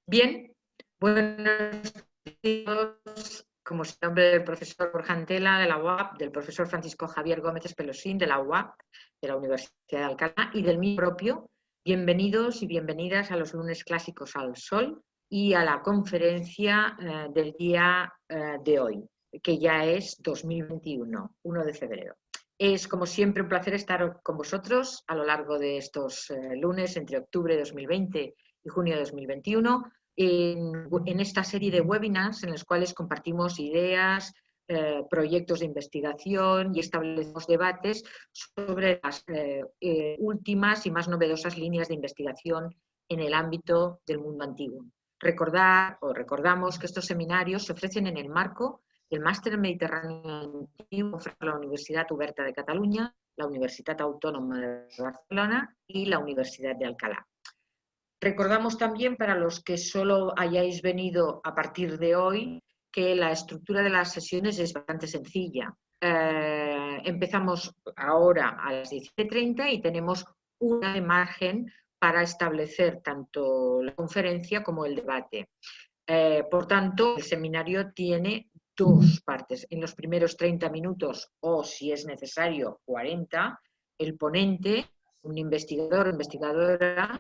Bien, buenos días. Como es el nombre del profesor Borja Antela de la UAP, del profesor Francisco Javier Gómez Espelosín de la UAP, de la Universidad de Alcalá, y del mío propio, bienvenidos y bienvenidas a los lunes clásicos al Sol y a la conferencia del día de hoy, que ya es 2021, 1 de febrero. Es, como siempre, un placer estar con vosotros a lo largo de estos lunes entre octubre de 2020 y junio de 2021, en esta serie de webinars en los cuales compartimos ideas, proyectos de investigación y establecemos debates sobre las últimas y más novedosas líneas de investigación en el ámbito del mundo antiguo. Recordamos que estos seminarios se ofrecen en el marco del Máster en Mediterráneo Antiguo de la Universidad Oberta de Cataluña, la Universitat Autónoma de Barcelona y la Universidad de Alcalá. Recordamos también, para los que solo hayáis venido a partir de hoy, que la estructura de las sesiones es bastante sencilla. Empezamos ahora a las 17:30 y tenemos una de margen para establecer tanto la conferencia como el debate. Por tanto, el seminario tiene dos partes. En los primeros 30 minutos, o si es necesario 40, el ponente, un investigador o investigadora,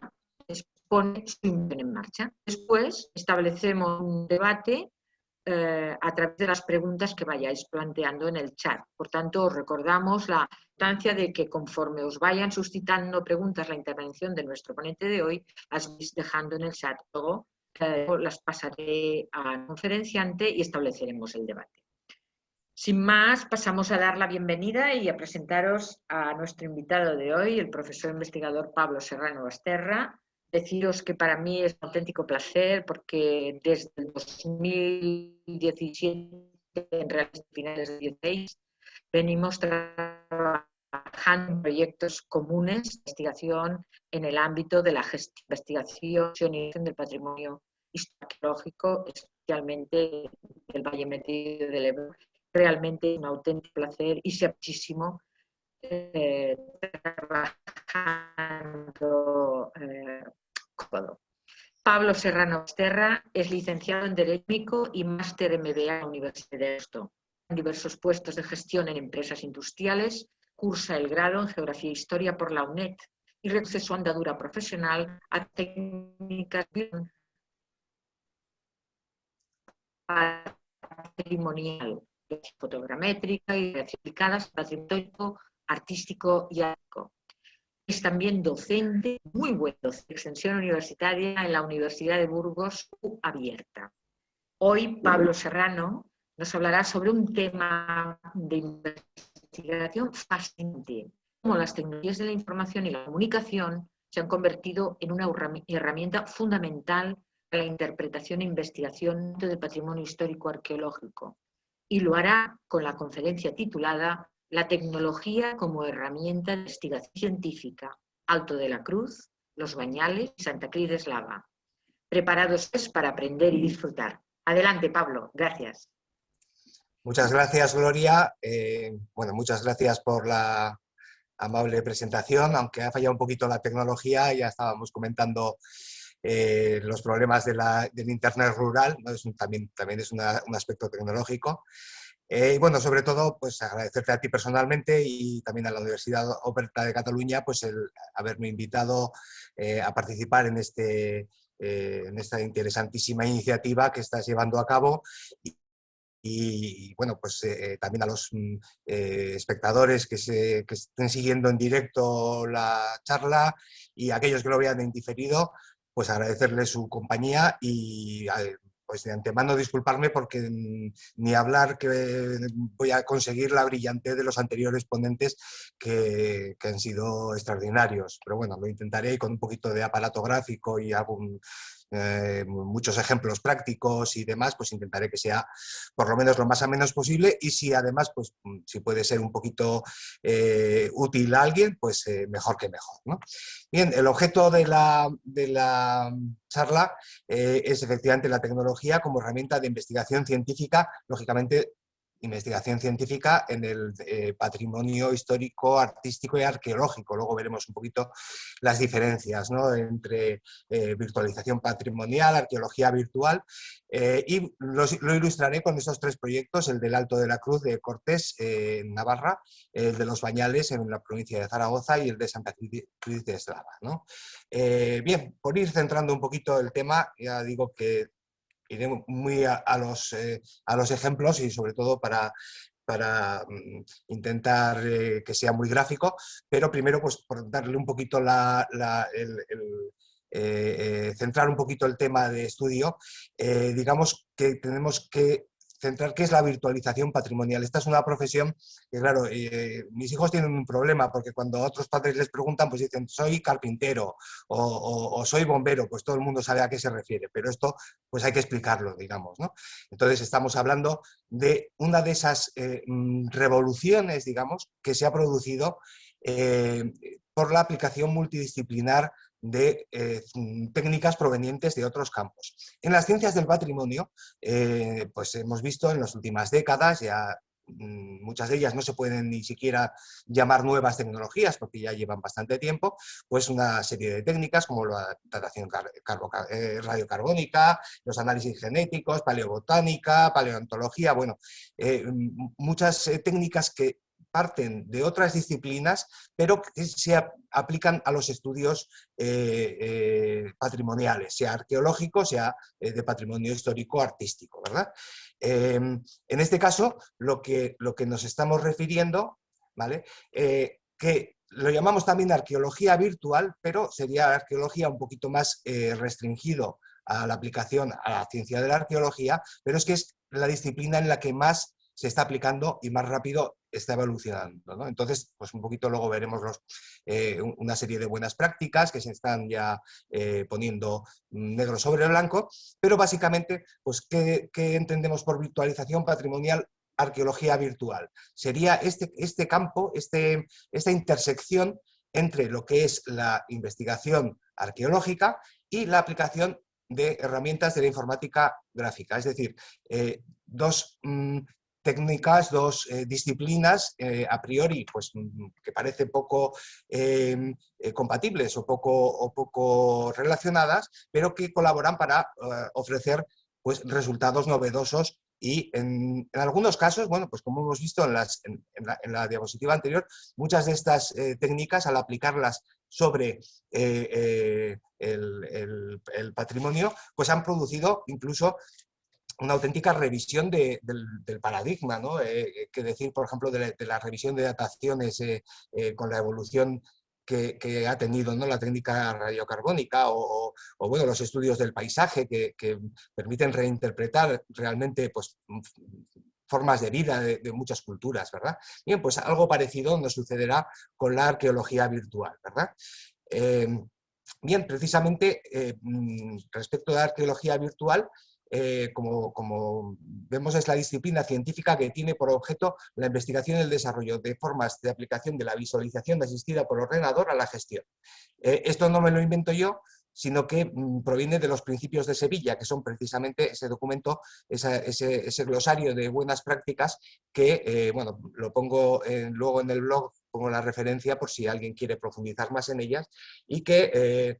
pone su inventario en marcha. Después establecemos un debate a través de las preguntas que vayáis planteando en el chat. Por tanto, os recordamos la importancia de que conforme os vayan suscitando preguntas la intervención de nuestro ponente de hoy, las vais dejando en el chat. Luego las pasaré al conferenciante y estableceremos el debate. Sin más, pasamos a dar la bienvenida y a presentaros a nuestro invitado de hoy, el profesor investigador Pablo Serrano Basterra. Deciros que para mí es un auténtico placer porque desde el 2017, en realidad finales de 2016, venimos trabajando en proyectos comunes de investigación en el ámbito de la investigación y gestión del patrimonio arqueológico, especialmente del Valle Metido del Ebro. Realmente un auténtico placer y sé muchísimo trabajando cómodo. Pablo Serrano Basterra es licenciado en Derecho y máster MBA en la Universidad de Deusto. En diversos puestos de gestión en empresas industriales, cursa el grado en Geografía e Historia por la UNED y reduce su andadura profesional a técnicas patrimonial, fotogramétrica y aplicadas al patrimonio artístico y artístico. Es también docente, muy buen docente de extensión universitaria en la Universidad de Burgos Abierta. Hoy Pablo Serrano nos hablará sobre un tema de investigación fascinante, cómo las tecnologías de la información y la comunicación se han convertido en una herramienta fundamental para la interpretación e investigación del patrimonio histórico arqueológico. Y lo hará con la conferencia titulada La tecnología como herramienta de investigación científica, Alto de la Cruz, Los Bañales y Santa Cruz de Eslava. Preparados para aprender y disfrutar. Adelante, Pablo. Gracias. Muchas gracias, Gloria. Bueno, muchas gracias por la amable presentación, aunque ha fallado un poquito la tecnología, ya estábamos comentando los problemas del Internet rural, ¿no? También es un aspecto tecnológico. Y bueno, sobre todo, pues agradecerte a ti personalmente y también a la Universidad Oberta de Cataluña, pues el haberme invitado a participar en esta interesantísima iniciativa que estás llevando a cabo. Y bueno, pues también a los espectadores que estén siguiendo en directo la charla y a aquellos que lo vean en diferido, pues agradecerles su compañía y pues de antemano disculparme porque ni hablar que voy a conseguir la brillantez de los anteriores ponentes que han sido extraordinarios. Pero bueno, lo intentaré con un poquito de aparato gráfico y muchos ejemplos prácticos y demás, pues intentaré que sea por lo menos lo más ameno posible y si además, pues si puede ser un poquito útil a alguien, pues mejor que mejor, ¿no? Bien, el objeto de la charla es efectivamente la tecnología como herramienta de investigación científica, lógicamente investigación científica en el patrimonio histórico, artístico y arqueológico. Luego veremos un poquito las diferencias, ¿no?, entre virtualización patrimonial, arqueología virtual, y lo ilustraré con estos 3 proyectos: el del Alto de la Cruz de Cortés en Navarra, el de Los Bañales en la provincia de Zaragoza y el de Santa Cruz de Eslava, ¿no? Bien, por ir centrando un poquito el tema, ya digo que iré muy a los ejemplos y sobre todo para intentar que sea muy gráfico, pero primero pues por darle un poquito centrar un poquito el tema de estudio. Digamos que tenemos que centrar qué es la virtualización patrimonial. Esta es una profesión que, claro, mis hijos tienen un problema porque cuando a otros padres les preguntan, pues dicen soy carpintero o soy bombero, pues todo el mundo sabe a qué se refiere, pero esto pues hay que explicarlo, digamos, ¿no? Entonces estamos hablando de una de esas revoluciones, digamos, que se ha producido por la aplicación multidisciplinar de técnicas provenientes de otros campos. En las ciencias del patrimonio, pues hemos visto en las últimas décadas, ya muchas de ellas no se pueden ni siquiera llamar nuevas tecnologías porque ya llevan bastante tiempo, pues una serie de técnicas como la datación radiocarbónica, los análisis genéticos, paleobotánica, paleontología, bueno, muchas técnicas que parten de otras disciplinas, pero que se aplican a los estudios patrimoniales, sea arqueológico, sea de patrimonio histórico-artístico, ¿verdad? En este caso, lo que nos estamos refiriendo, ¿vale? Que lo llamamos también arqueología virtual, pero sería arqueología un poquito más restringido a la aplicación a la ciencia de la arqueología, pero es que es la disciplina en la que más se está aplicando y más rápido está evolucionando, ¿no? Entonces, pues un poquito luego veremos una serie de buenas prácticas que se están ya poniendo negro sobre blanco, pero básicamente, pues, ¿qué entendemos por virtualización patrimonial? Arqueología virtual. Sería este campo, esta intersección entre lo que es la investigación arqueológica y la aplicación de herramientas de la informática gráfica. Es decir, dos técnicas, dos disciplinas a priori pues, que parecen poco compatibles o poco relacionadas, pero que colaboran para ofrecer pues, resultados novedosos y en algunos casos, bueno, pues como hemos visto en la diapositiva anterior, muchas de estas técnicas al aplicarlas sobre el patrimonio, pues han producido incluso una auténtica revisión del paradigma, ¿no? Que decir, por ejemplo, de la revisión de dataciones con la evolución que ha tenido, ¿no?, la técnica radiocarbónica o bueno, los estudios del paisaje que permiten reinterpretar realmente pues, formas de vida de muchas culturas, ¿verdad? Bien, pues algo parecido nos sucederá con la arqueología virtual, ¿verdad? Bien, precisamente respecto a la arqueología virtual, como vemos, es la disciplina científica que tiene por objeto la investigación y el desarrollo de formas de aplicación de la visualización asistida por ordenador a la gestión. Esto no me lo invento yo, sino que proviene de los principios de Sevilla, que son precisamente ese documento, ese glosario de buenas prácticas que, bueno, lo pongo luego en el blog, pongo la referencia por si alguien quiere profundizar más en ellas, y que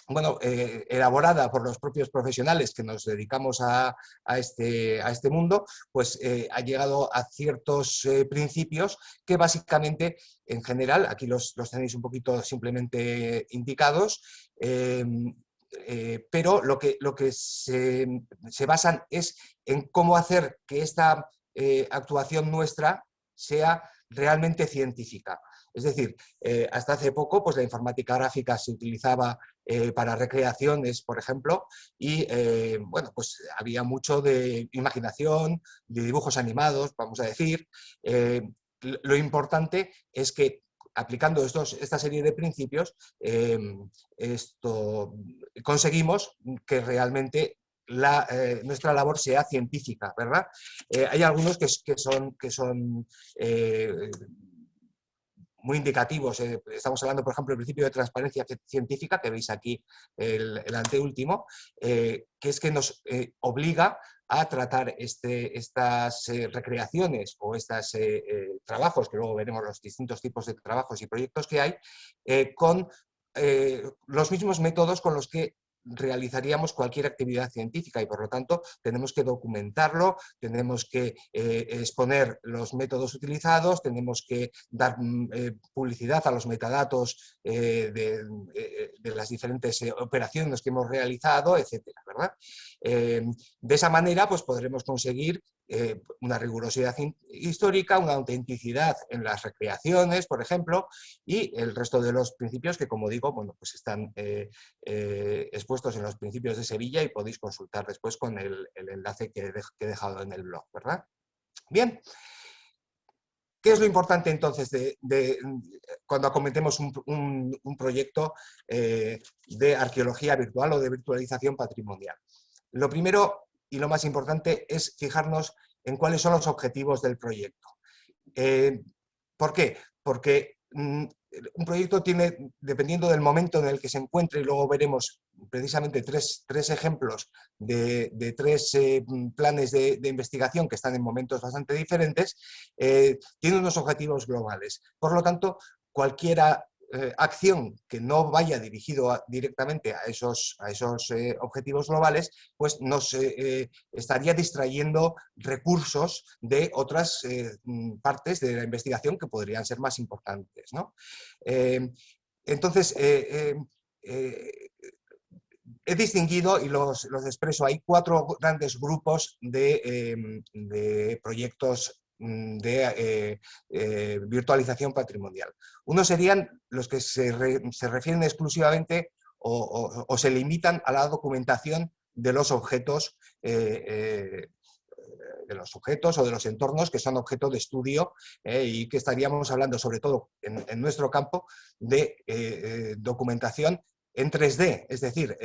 bueno, elaborada por los propios profesionales que nos dedicamos a este mundo, pues ha llegado a ciertos principios que básicamente, en general, aquí los tenéis un poquito simplemente indicados, pero lo que se basan es en cómo hacer que esta actuación nuestra sea realmente científica. Es decir, hasta hace poco pues, la informática gráfica se utilizaba para recreaciones, por ejemplo, y bueno, pues había mucho de imaginación, de dibujos animados, vamos a decir. Lo importante es que aplicando esta serie de principios, conseguimos que realmente nuestra labor sea científica, ¿verdad? Hay algunos que son muy indicativos. Estamos hablando, por ejemplo, del principio de transparencia científica, que veis aquí el anteúltimo, que es que nos obliga a tratar estas recreaciones o estos trabajos, que luego veremos los distintos tipos de trabajos y proyectos que hay, con los mismos métodos con los que realizaríamos cualquier actividad científica y por lo tanto tenemos que documentarlo, tenemos que exponer los métodos utilizados, tenemos que dar publicidad a los metadatos de las diferentes operaciones que hemos realizado, etcétera, ¿verdad? De esa manera pues podremos conseguir una rigurosidad histórica, una autenticidad en las recreaciones, por ejemplo, y el resto de los principios que, como digo, bueno, pues están expuestos en los principios de Sevilla y podéis consultar después con el enlace que he dejado en el blog, ¿verdad? Bien. ¿Qué es lo importante entonces cuando acometemos un proyecto de arqueología virtual o de virtualización patrimonial? Lo primero y lo más importante es fijarnos en cuáles son los objetivos del proyecto. ¿Por qué? Porque un proyecto tiene, dependiendo del momento en el que se encuentre, y luego veremos precisamente tres ejemplos de tres planes de investigación que están en momentos bastante diferentes, tiene unos objetivos globales. Por lo tanto, cualquier acción que no vaya dirigido directamente a esos objetivos globales, pues nos estaría distrayendo recursos de otras partes de la investigación que podrían ser más importantes, ¿no? Entonces, he distinguido y los expreso, hay 4 grandes grupos de proyectos de virtualización patrimonial. Uno serían los que se refieren exclusivamente o se limitan a la documentación de los objetos o de los entornos que son objeto de estudio y que estaríamos hablando sobre todo en nuestro campo de documentación en 3D, es decir,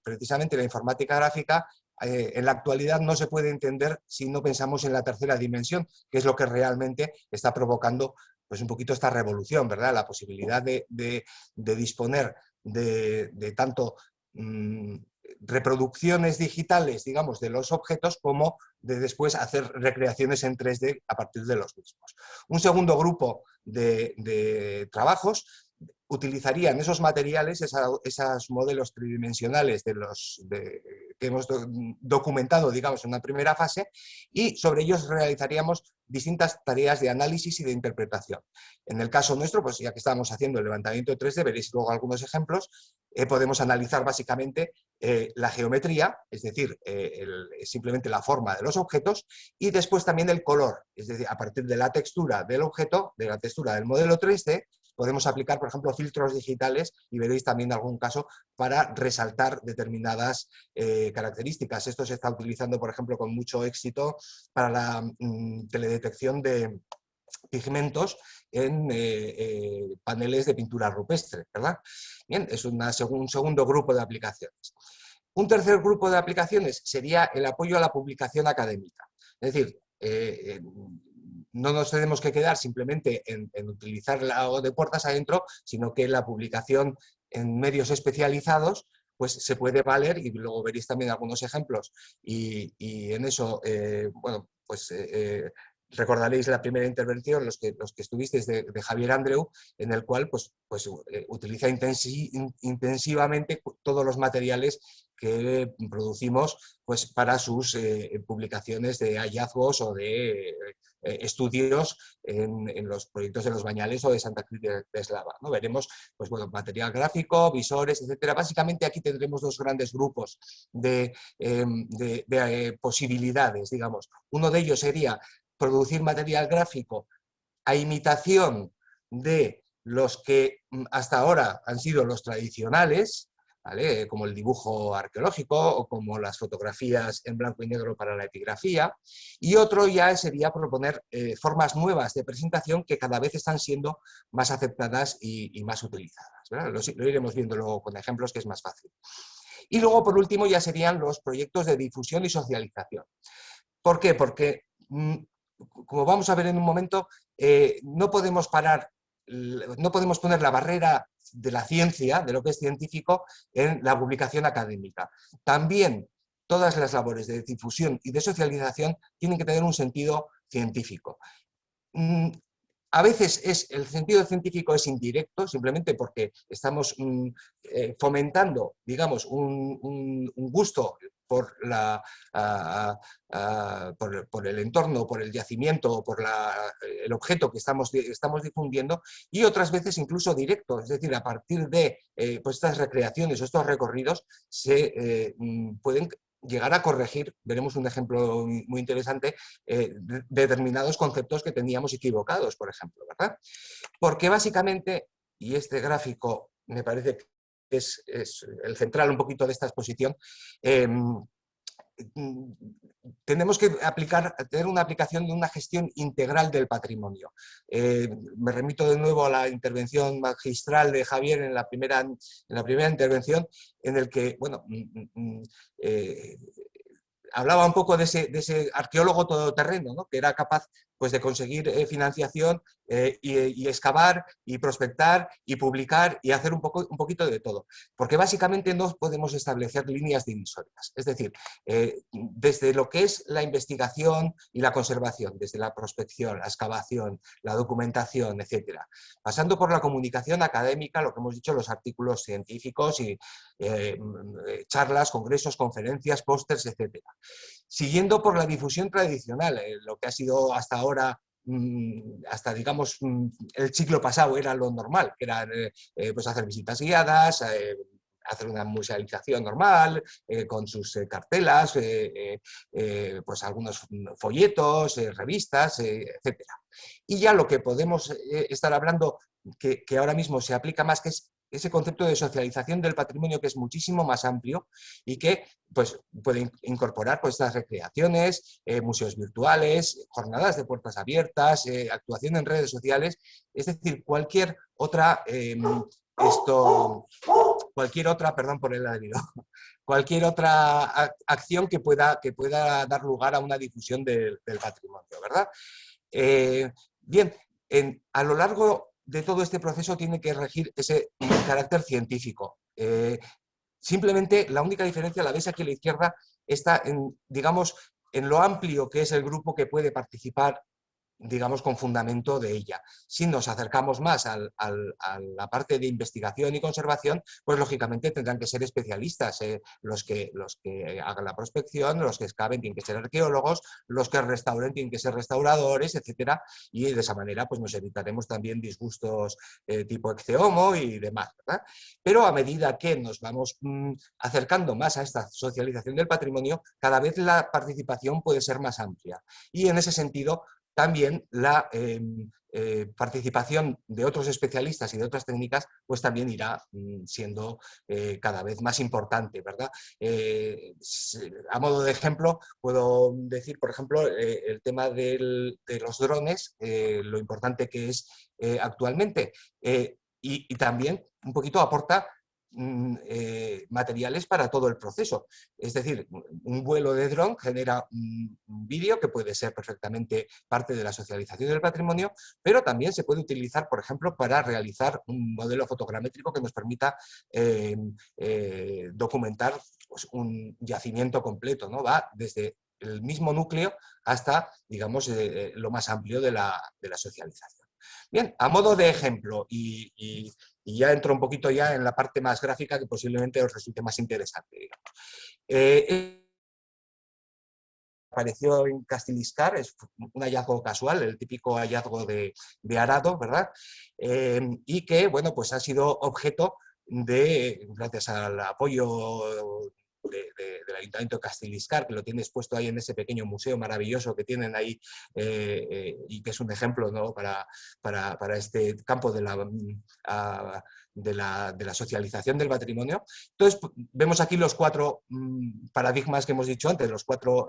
precisamente la informática gráfica en la actualidad no se puede entender si no pensamos en la tercera dimensión, que es lo que realmente está provocando pues, un poquito esta revolución, ¿verdad? La posibilidad de disponer de tanto reproducciones digitales, digamos, de los objetos, como de después hacer recreaciones en 3D a partir de los mismos. Un segundo grupo de trabajos utilizarían esos materiales, esos modelos tridimensionales que hemos documentado, digamos, en una primera fase, y sobre ellos realizaríamos distintas tareas de análisis y de interpretación. En el caso nuestro, pues ya que estábamos haciendo el levantamiento de 3D, veréis luego algunos ejemplos, podemos analizar básicamente la geometría, es decir, simplemente la forma de los objetos, y después también el color, es decir, a partir de la textura del objeto, de la textura del modelo 3D, podemos aplicar, por ejemplo, filtros digitales y veréis también algún caso para resaltar determinadas características. Esto se está utilizando, por ejemplo, con mucho éxito para la teledetección de pigmentos en paneles de pintura rupestre, ¿verdad? Bien, es un segundo grupo de aplicaciones. Un tercer grupo de aplicaciones sería el apoyo a la publicación académica. Es decir, no nos tenemos que quedar simplemente en utilizar la de puertas adentro, sino que la publicación en medios especializados pues se puede valer, y luego veréis también algunos ejemplos, y en eso, bueno, pues recordaréis la primera intervención, los que estuvisteis de Javier Andreu, en el cual pues utiliza intensivamente todos los materiales que producimos pues, para sus publicaciones de hallazgos o de estudios en los proyectos de Los Bañales o de Santa Cruz de Eslava, ¿no? Veremos pues, bueno, material gráfico, visores, etcétera. Básicamente aquí tendremos dos grandes grupos de posibilidades, digamos. Uno de ellos sería producir material gráfico a imitación de los que hasta ahora han sido los tradicionales, ¿vale? Como el dibujo arqueológico o como las fotografías en blanco y negro para la epigrafía, y otro ya sería proponer formas nuevas de presentación que cada vez están siendo más aceptadas y más utilizadas, ¿verdad? Lo iremos viendo luego con ejemplos, que es más fácil. Y luego, por último, ya serían los proyectos de difusión y socialización. ¿Por qué? Porque como vamos a ver en un momento, no podemos parar no podemos poner la barrera de la ciencia, de lo que es científico, en la publicación académica. También todas las labores de difusión y de socialización tienen que tener un sentido científico. A veces el sentido científico es indirecto, simplemente porque estamos fomentando, digamos, un gusto por, por el entorno, por el yacimiento o por el objeto que estamos difundiendo, y otras veces incluso directo, es decir, a partir de pues estas recreaciones o estos recorridos se pueden llegar a corregir, veremos un ejemplo muy interesante, determinados conceptos que teníamos equivocados, por ejemplo, ¿verdad? Porque básicamente, y este gráfico me parece que es el central un poquito de esta exposición, tenemos que tener una aplicación de una gestión integral del patrimonio. Me remito de nuevo a la intervención magistral de Javier en la primera intervención, en el que, bueno, hablaba un poco de ese arqueólogo todoterreno, ¿no? Que era capaz, pues, de conseguir financiación y excavar y prospectar y publicar y hacer un poquito de todo. Porque básicamente no podemos establecer líneas divisorias. Es decir, desde lo que es la investigación y la conservación, desde la prospección, la excavación, la documentación, etcétera, pasando por la comunicación académica, lo que hemos dicho, los artículos científicos y charlas, congresos, conferencias, pósters, etcétera. Siguiendo por la difusión tradicional, lo que ha sido hasta ahora, hasta, digamos, el siglo pasado era lo normal, que era pues hacer visitas guiadas, hacer una musealización normal, con sus cartelas, pues algunos folletos, revistas, etcétera. Y ya lo que podemos estar hablando, que ahora mismo se aplica más, que es ese concepto de socialización del patrimonio, que es muchísimo más amplio y que, pues, puede incorporar, pues, estas recreaciones, museos virtuales, jornadas de puertas abiertas, actuación en redes sociales, es decir, cualquier otra, perdón por el ladrido, cualquier otra acción que pueda dar lugar a una difusión del patrimonio, ¿verdad? Bien, a lo largo de todo este proceso tiene que regir ese carácter científico. Simplemente la única diferencia, la veis aquí a la izquierda, está digamos, en lo amplio que es el grupo que puede participar, digamos, con fundamento de ella. Si nos acercamos más a la parte de investigación y conservación, pues lógicamente tendrán que ser especialistas, los que hagan la prospección, los que excaven tienen que ser arqueólogos, los que restauren tienen que ser restauradores, etcétera, y de esa manera pues nos evitaremos también disgustos tipo Ecce-Homo y demás, ¿verdad? Pero a medida que nos vamos acercando más a esta socialización del patrimonio, cada vez la participación puede ser más amplia, y en ese sentido también la participación de otros especialistas y de otras técnicas, pues también irá siendo cada vez más importante, ¿verdad? A modo de ejemplo, puedo decir, por ejemplo, el tema de los drones, lo importante que es actualmente, y también un poquito aporta materiales para todo el proceso. Es decir, un vuelo de dron genera un vídeo que puede ser perfectamente parte de la socialización del patrimonio, pero también se puede utilizar, por ejemplo, para realizar un modelo fotogramétrico que nos permita documentar, pues, un yacimiento completo, ¿no? Va desde el mismo núcleo hasta, digamos, lo más amplio de la socialización. Bien, a modo de ejemplo, y ya entro un poquito ya en la parte más gráfica, que posiblemente os resulte más interesante, digamos. Apareció en Castiliscar, es un hallazgo casual, el típico hallazgo de arado, ¿verdad? Y que, bueno, pues ha sido objeto de, gracias al apoyo del Ayuntamiento de Castiliscar, que lo tiene expuesto ahí en ese pequeño museo maravilloso que tienen ahí, y que es un ejemplo, ¿no? para este campo de la socialización del patrimonio. Entonces, vemos aquí los 4 paradigmas que hemos dicho antes, los 4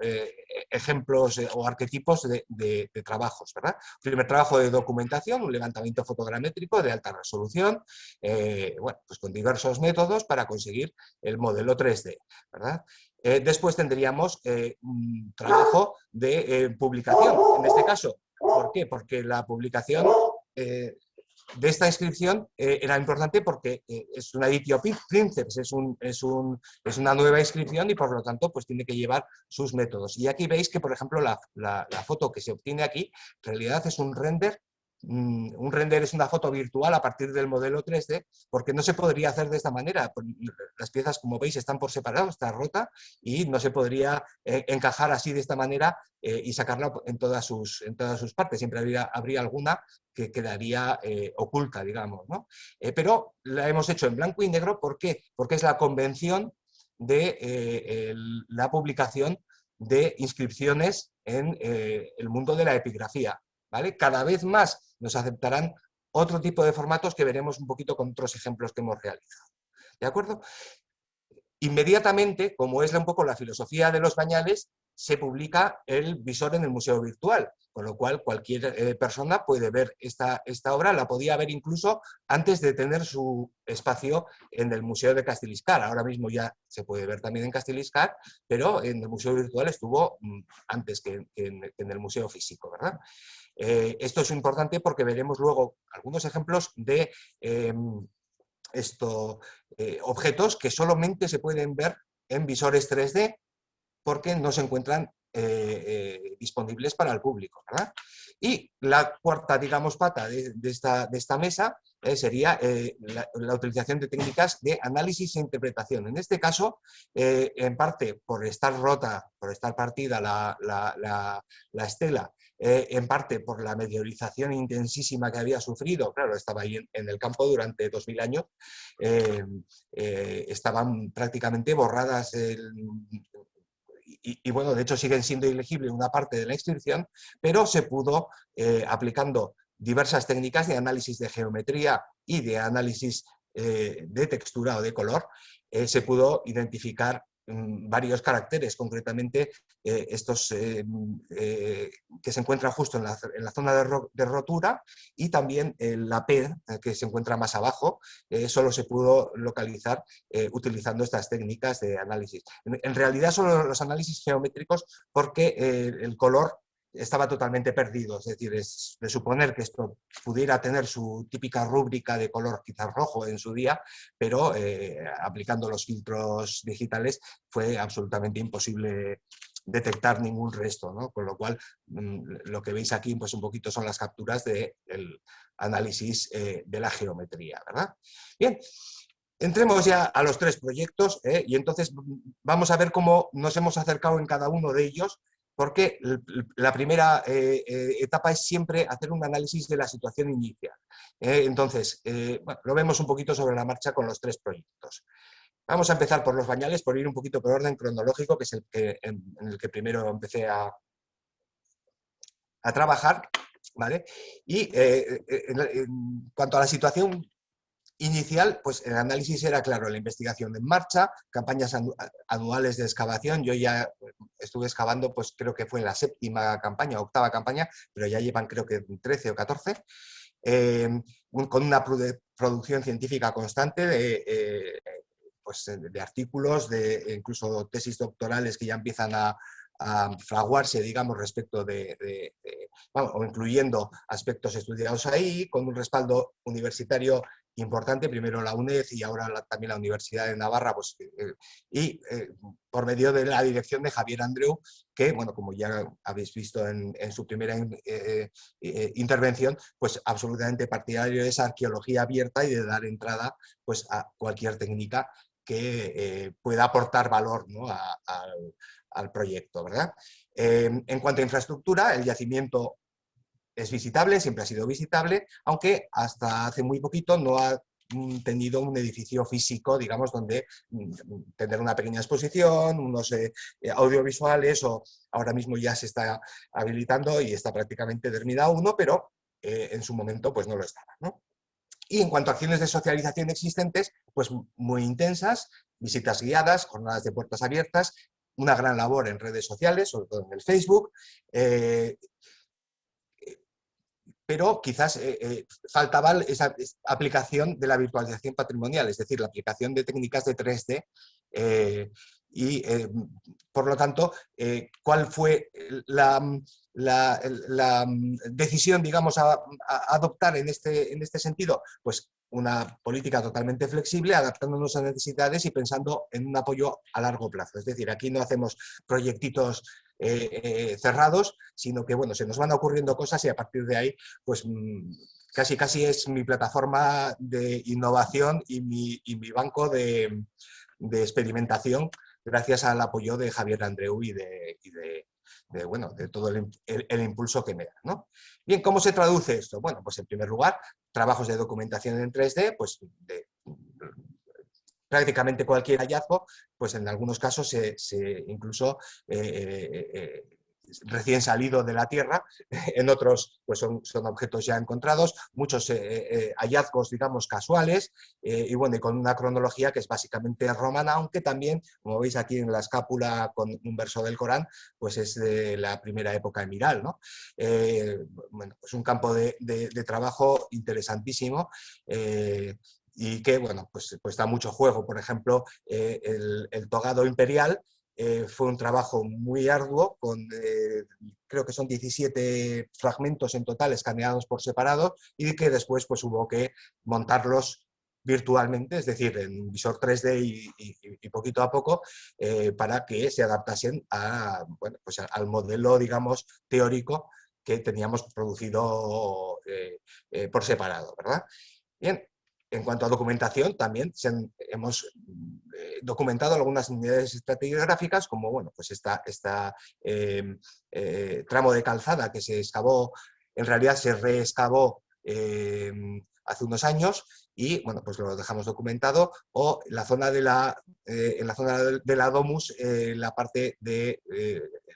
ejemplos o arquetipos de trabajos, ¿verdad? Primer trabajo de documentación, un levantamiento fotogramétrico de alta resolución, bueno, pues con diversos métodos para conseguir el modelo 3D, ¿verdad? Después tendríamos un trabajo de publicación, en este caso. ¿Por qué? Porque la publicación de esta inscripción era importante porque es una editio princeps, es una nueva inscripción y por lo tanto pues tiene que llevar sus métodos. Y aquí veis que, por ejemplo, la foto que se obtiene aquí en realidad es un render. Un render es una foto virtual a partir del modelo 3D, porque no se podría hacer de esta manera. Las piezas, como veis, están por separado, está rota y no se podría encajar así de esta manera y sacarla en todas sus partes. Siempre habría alguna que quedaría oculta, digamos, ¿no? Pero la hemos hecho en blanco y negro. ¿Por qué? Porque es la convención de la publicación de inscripciones en el mundo de la epigrafía. ¿Vale? Cada vez más nos aceptarán otro tipo de formatos que veremos un poquito con otros ejemplos que hemos realizado. ¿De acuerdo? Inmediatamente, como es un poco la filosofía de los bañales, se publica el visor en el museo virtual, con lo cual cualquier persona puede ver esta obra, la podía ver incluso antes de tener su espacio en el Museo de Castelliscar. Ahora mismo ya se puede ver también en Castelliscar, pero en el museo virtual estuvo antes que en el museo físico, ¿verdad? Esto es importante porque veremos luego algunos ejemplos de objetos que solamente se pueden ver en visores 3D porque no se encuentran disponibles para el público, ¿verdad? Y la cuarta, digamos, pata de esta mesa sería la utilización de técnicas de análisis e interpretación. En este caso, en parte por estar rota, por estar partida la estela, en parte por la meteorización intensísima que había sufrido, claro, estaba ahí en el campo durante 2000 años, estaban prácticamente borradas y bueno, de hecho siguen siendo ilegible una parte de la inscripción, pero se pudo, aplicando diversas técnicas de análisis de geometría y de análisis de textura o de color, se pudo identificar varios caracteres, concretamente estos que se encuentran justo en la zona de rotura, y también la P que se encuentra más abajo, solo se pudo localizar utilizando estas técnicas de análisis. En realidad solo los análisis geométricos, porque el color estaba totalmente perdido, es decir, es de suponer que esto pudiera tener su típica rúbrica de color quizás rojo en su día, pero aplicando los filtros digitales fue absolutamente imposible detectar ningún resto, ¿no? Con lo cual lo que veis aquí pues un poquito son las capturas del análisis de la geometría, ¿verdad? Bien. Entremos ya a los tres proyectos y entonces vamos a ver cómo nos hemos acercado en cada uno de ellos, porque la primera etapa es siempre hacer un análisis de la situación inicial. Entonces, bueno, lo vemos un poquito sobre la marcha con los tres proyectos. Vamos a empezar por los bañales, por ir un poquito por orden cronológico, que es en el que primero empecé a trabajar, ¿vale? Y en cuanto a la situación inicial, pues el análisis era, claro, la investigación en marcha, campañas anuales de excavación. Yo ya estuve excavando, pues creo que fue en la séptima campaña, octava campaña, pero ya llevan creo que 13 o 14, con una producción científica constante pues, de artículos, de incluso tesis doctorales que ya empiezan a fraguarse, digamos, respecto bueno, o incluyendo aspectos estudiados ahí, con un respaldo universitario importante, primero la UNED y ahora también la Universidad de Navarra, pues, por medio de la dirección de Javier Andreu, que, bueno, como ya habéis visto en su primera intervención, pues absolutamente partidario de esa arqueología abierta y de dar entrada pues, a cualquier técnica que pueda aportar valor, ¿no?, al proyecto, ¿verdad? En cuanto a infraestructura, el yacimiento es visitable, siempre ha sido visitable, aunque hasta hace muy poquito no ha tenido un edificio físico, digamos, donde tener una pequeña exposición, unos audiovisuales, o ahora mismo ya se está habilitando y está prácticamente terminado uno, pero en su momento pues no lo estaba, ¿no? Y en cuanto a acciones de socialización existentes, pues muy intensas, visitas guiadas, jornadas de puertas abiertas, una gran labor en redes sociales, sobre todo en el Facebook, pero quizás faltaba esa aplicación de la virtualización patrimonial, es decir, la aplicación de técnicas de 3D y por lo tanto, ¿cuál fue la decisión, digamos, a adoptar en este sentido? Pues una política totalmente flexible, adaptándonos a necesidades y pensando en un apoyo a largo plazo. Es decir, aquí no hacemos proyectitos cerrados, sino que bueno, se nos van ocurriendo cosas y a partir de ahí, pues casi es mi plataforma de innovación y mi banco de experimentación, gracias al apoyo de Javier Andreu y de todo el impulso que me da, ¿no? Bien, ¿cómo se traduce esto? Bueno, pues en primer lugar, trabajos de documentación en 3D, pues de prácticamente cualquier hallazgo, pues en algunos casos incluso recién salido de la Tierra, en otros pues son objetos ya encontrados, muchos hallazgos, digamos, casuales, y bueno, y con una cronología que es básicamente romana, aunque también, como veis aquí en la escápula con un verso del Corán, pues es de la primera época emiral, ¿no? Bueno, pues un campo de trabajo interesantísimo, y que, bueno, pues da mucho juego. Por ejemplo, el togado imperial fue un trabajo muy arduo, creo que son 17 fragmentos en total escaneados por separado y que después pues, hubo que montarlos virtualmente, es decir, en visor 3D y poquito a poco, para que se adaptasen bueno, pues al modelo, digamos, teórico que teníamos producido por separado, ¿verdad? Bien, en cuanto a documentación, también hemos documentado algunas unidades estratigráficas, como bueno, pues esta tramo de calzada que se excavó, en realidad se reexcavó hace unos años y bueno, pues lo dejamos documentado, o la zona en la zona de la Domus, la parte de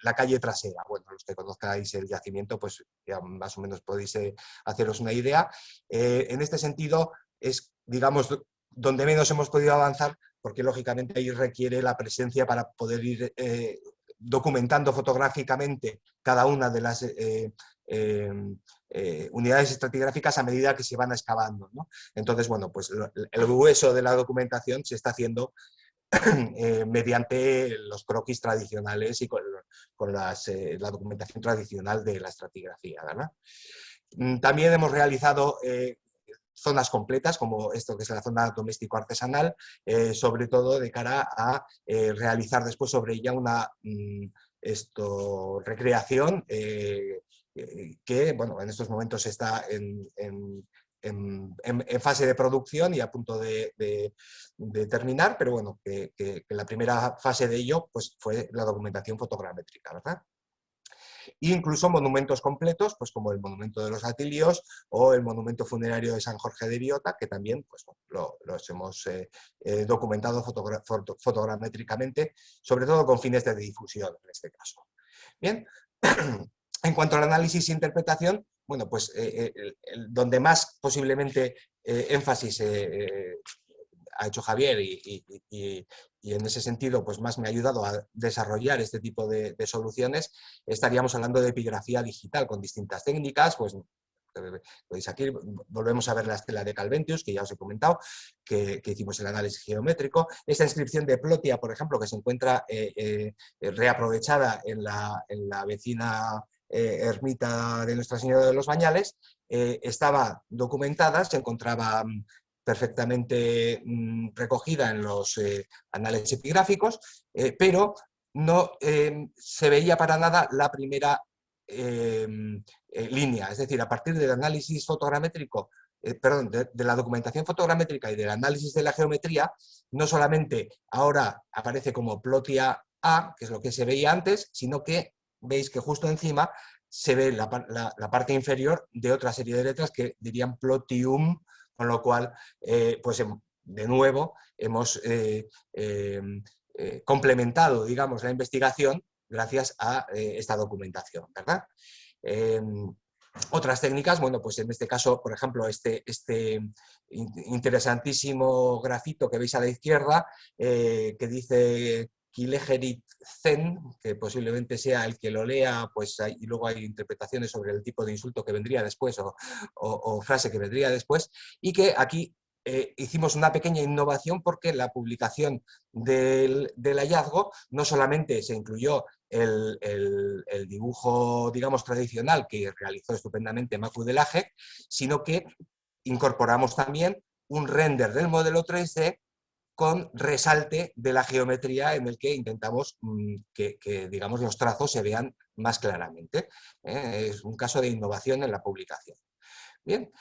la calle trasera. Bueno, los que conozcáis el yacimiento, pues ya más o menos podéis haceros una idea. En este sentido, es, digamos, donde menos hemos podido avanzar, porque lógicamente ahí requiere la presencia para poder ir documentando fotográficamente cada una de las unidades estratigráficas a medida que se van excavando, ¿no? Entonces, bueno, pues el grueso de la documentación se está haciendo mediante los croquis tradicionales y con la documentación tradicional de la estratigrafía, ¿verdad? También hemos realizado zonas completas, como esto que es la zona doméstico-artesanal, sobre todo de cara a realizar después sobre ella una recreación que, bueno, en estos momentos está en fase de producción y a punto de terminar, pero bueno, que la primera fase de ello pues, fue la documentación fotogramétrica, ¿verdad? Incluso monumentos completos, pues como el monumento de los Atilios o el monumento funerario de San Jorge de Biota, que también pues, los hemos documentado fotogramétricamente, sobre todo con fines de difusión en este caso. Bien, en cuanto al análisis e interpretación, bueno, pues donde más posiblemente énfasis ha hecho Javier y en ese sentido pues más me ha ayudado a desarrollar este tipo de soluciones, estaríamos hablando de epigrafía digital con distintas técnicas, pues podéis aquí, volvemos a ver la estela de Calventius, que ya os he comentado, que hicimos el análisis geométrico. Esta inscripción de Plotia, por ejemplo, que se encuentra reaprovechada en la vecina ermita de Nuestra Señora de los Bañales, estaba documentada, se encontraba perfectamente recogida en los anales epigráficos, pero no se veía para nada la primera línea, es decir, a partir del análisis fotogramétrico, perdón, de la documentación fotogramétrica y del análisis de la geometría, no solamente ahora aparece como Plotia A, que es lo que se veía antes, sino que veis que justo encima se ve la parte inferior de otra serie de letras que dirían Plotium, con lo cual, pues de nuevo, hemos complementado, digamos, la investigación gracias a esta documentación, ¿verdad? Otras técnicas, bueno, pues en este caso, por ejemplo, este interesantísimo grafito que veis a la izquierda, que dice Kilegerit Zen, que posiblemente sea el que lo lea, pues y luego hay interpretaciones sobre el tipo de insulto que vendría después o frase que vendría después, y que aquí hicimos una pequeña innovación porque la publicación del hallazgo no solamente se incluyó el dibujo, digamos, tradicional que realizó estupendamente Macu de Laje, sino que incorporamos también un render del modelo 3D con resalte de la geometría en el que intentamos que, digamos, los trazos se vean más claramente. Es un caso de innovación en la publicación. Bien.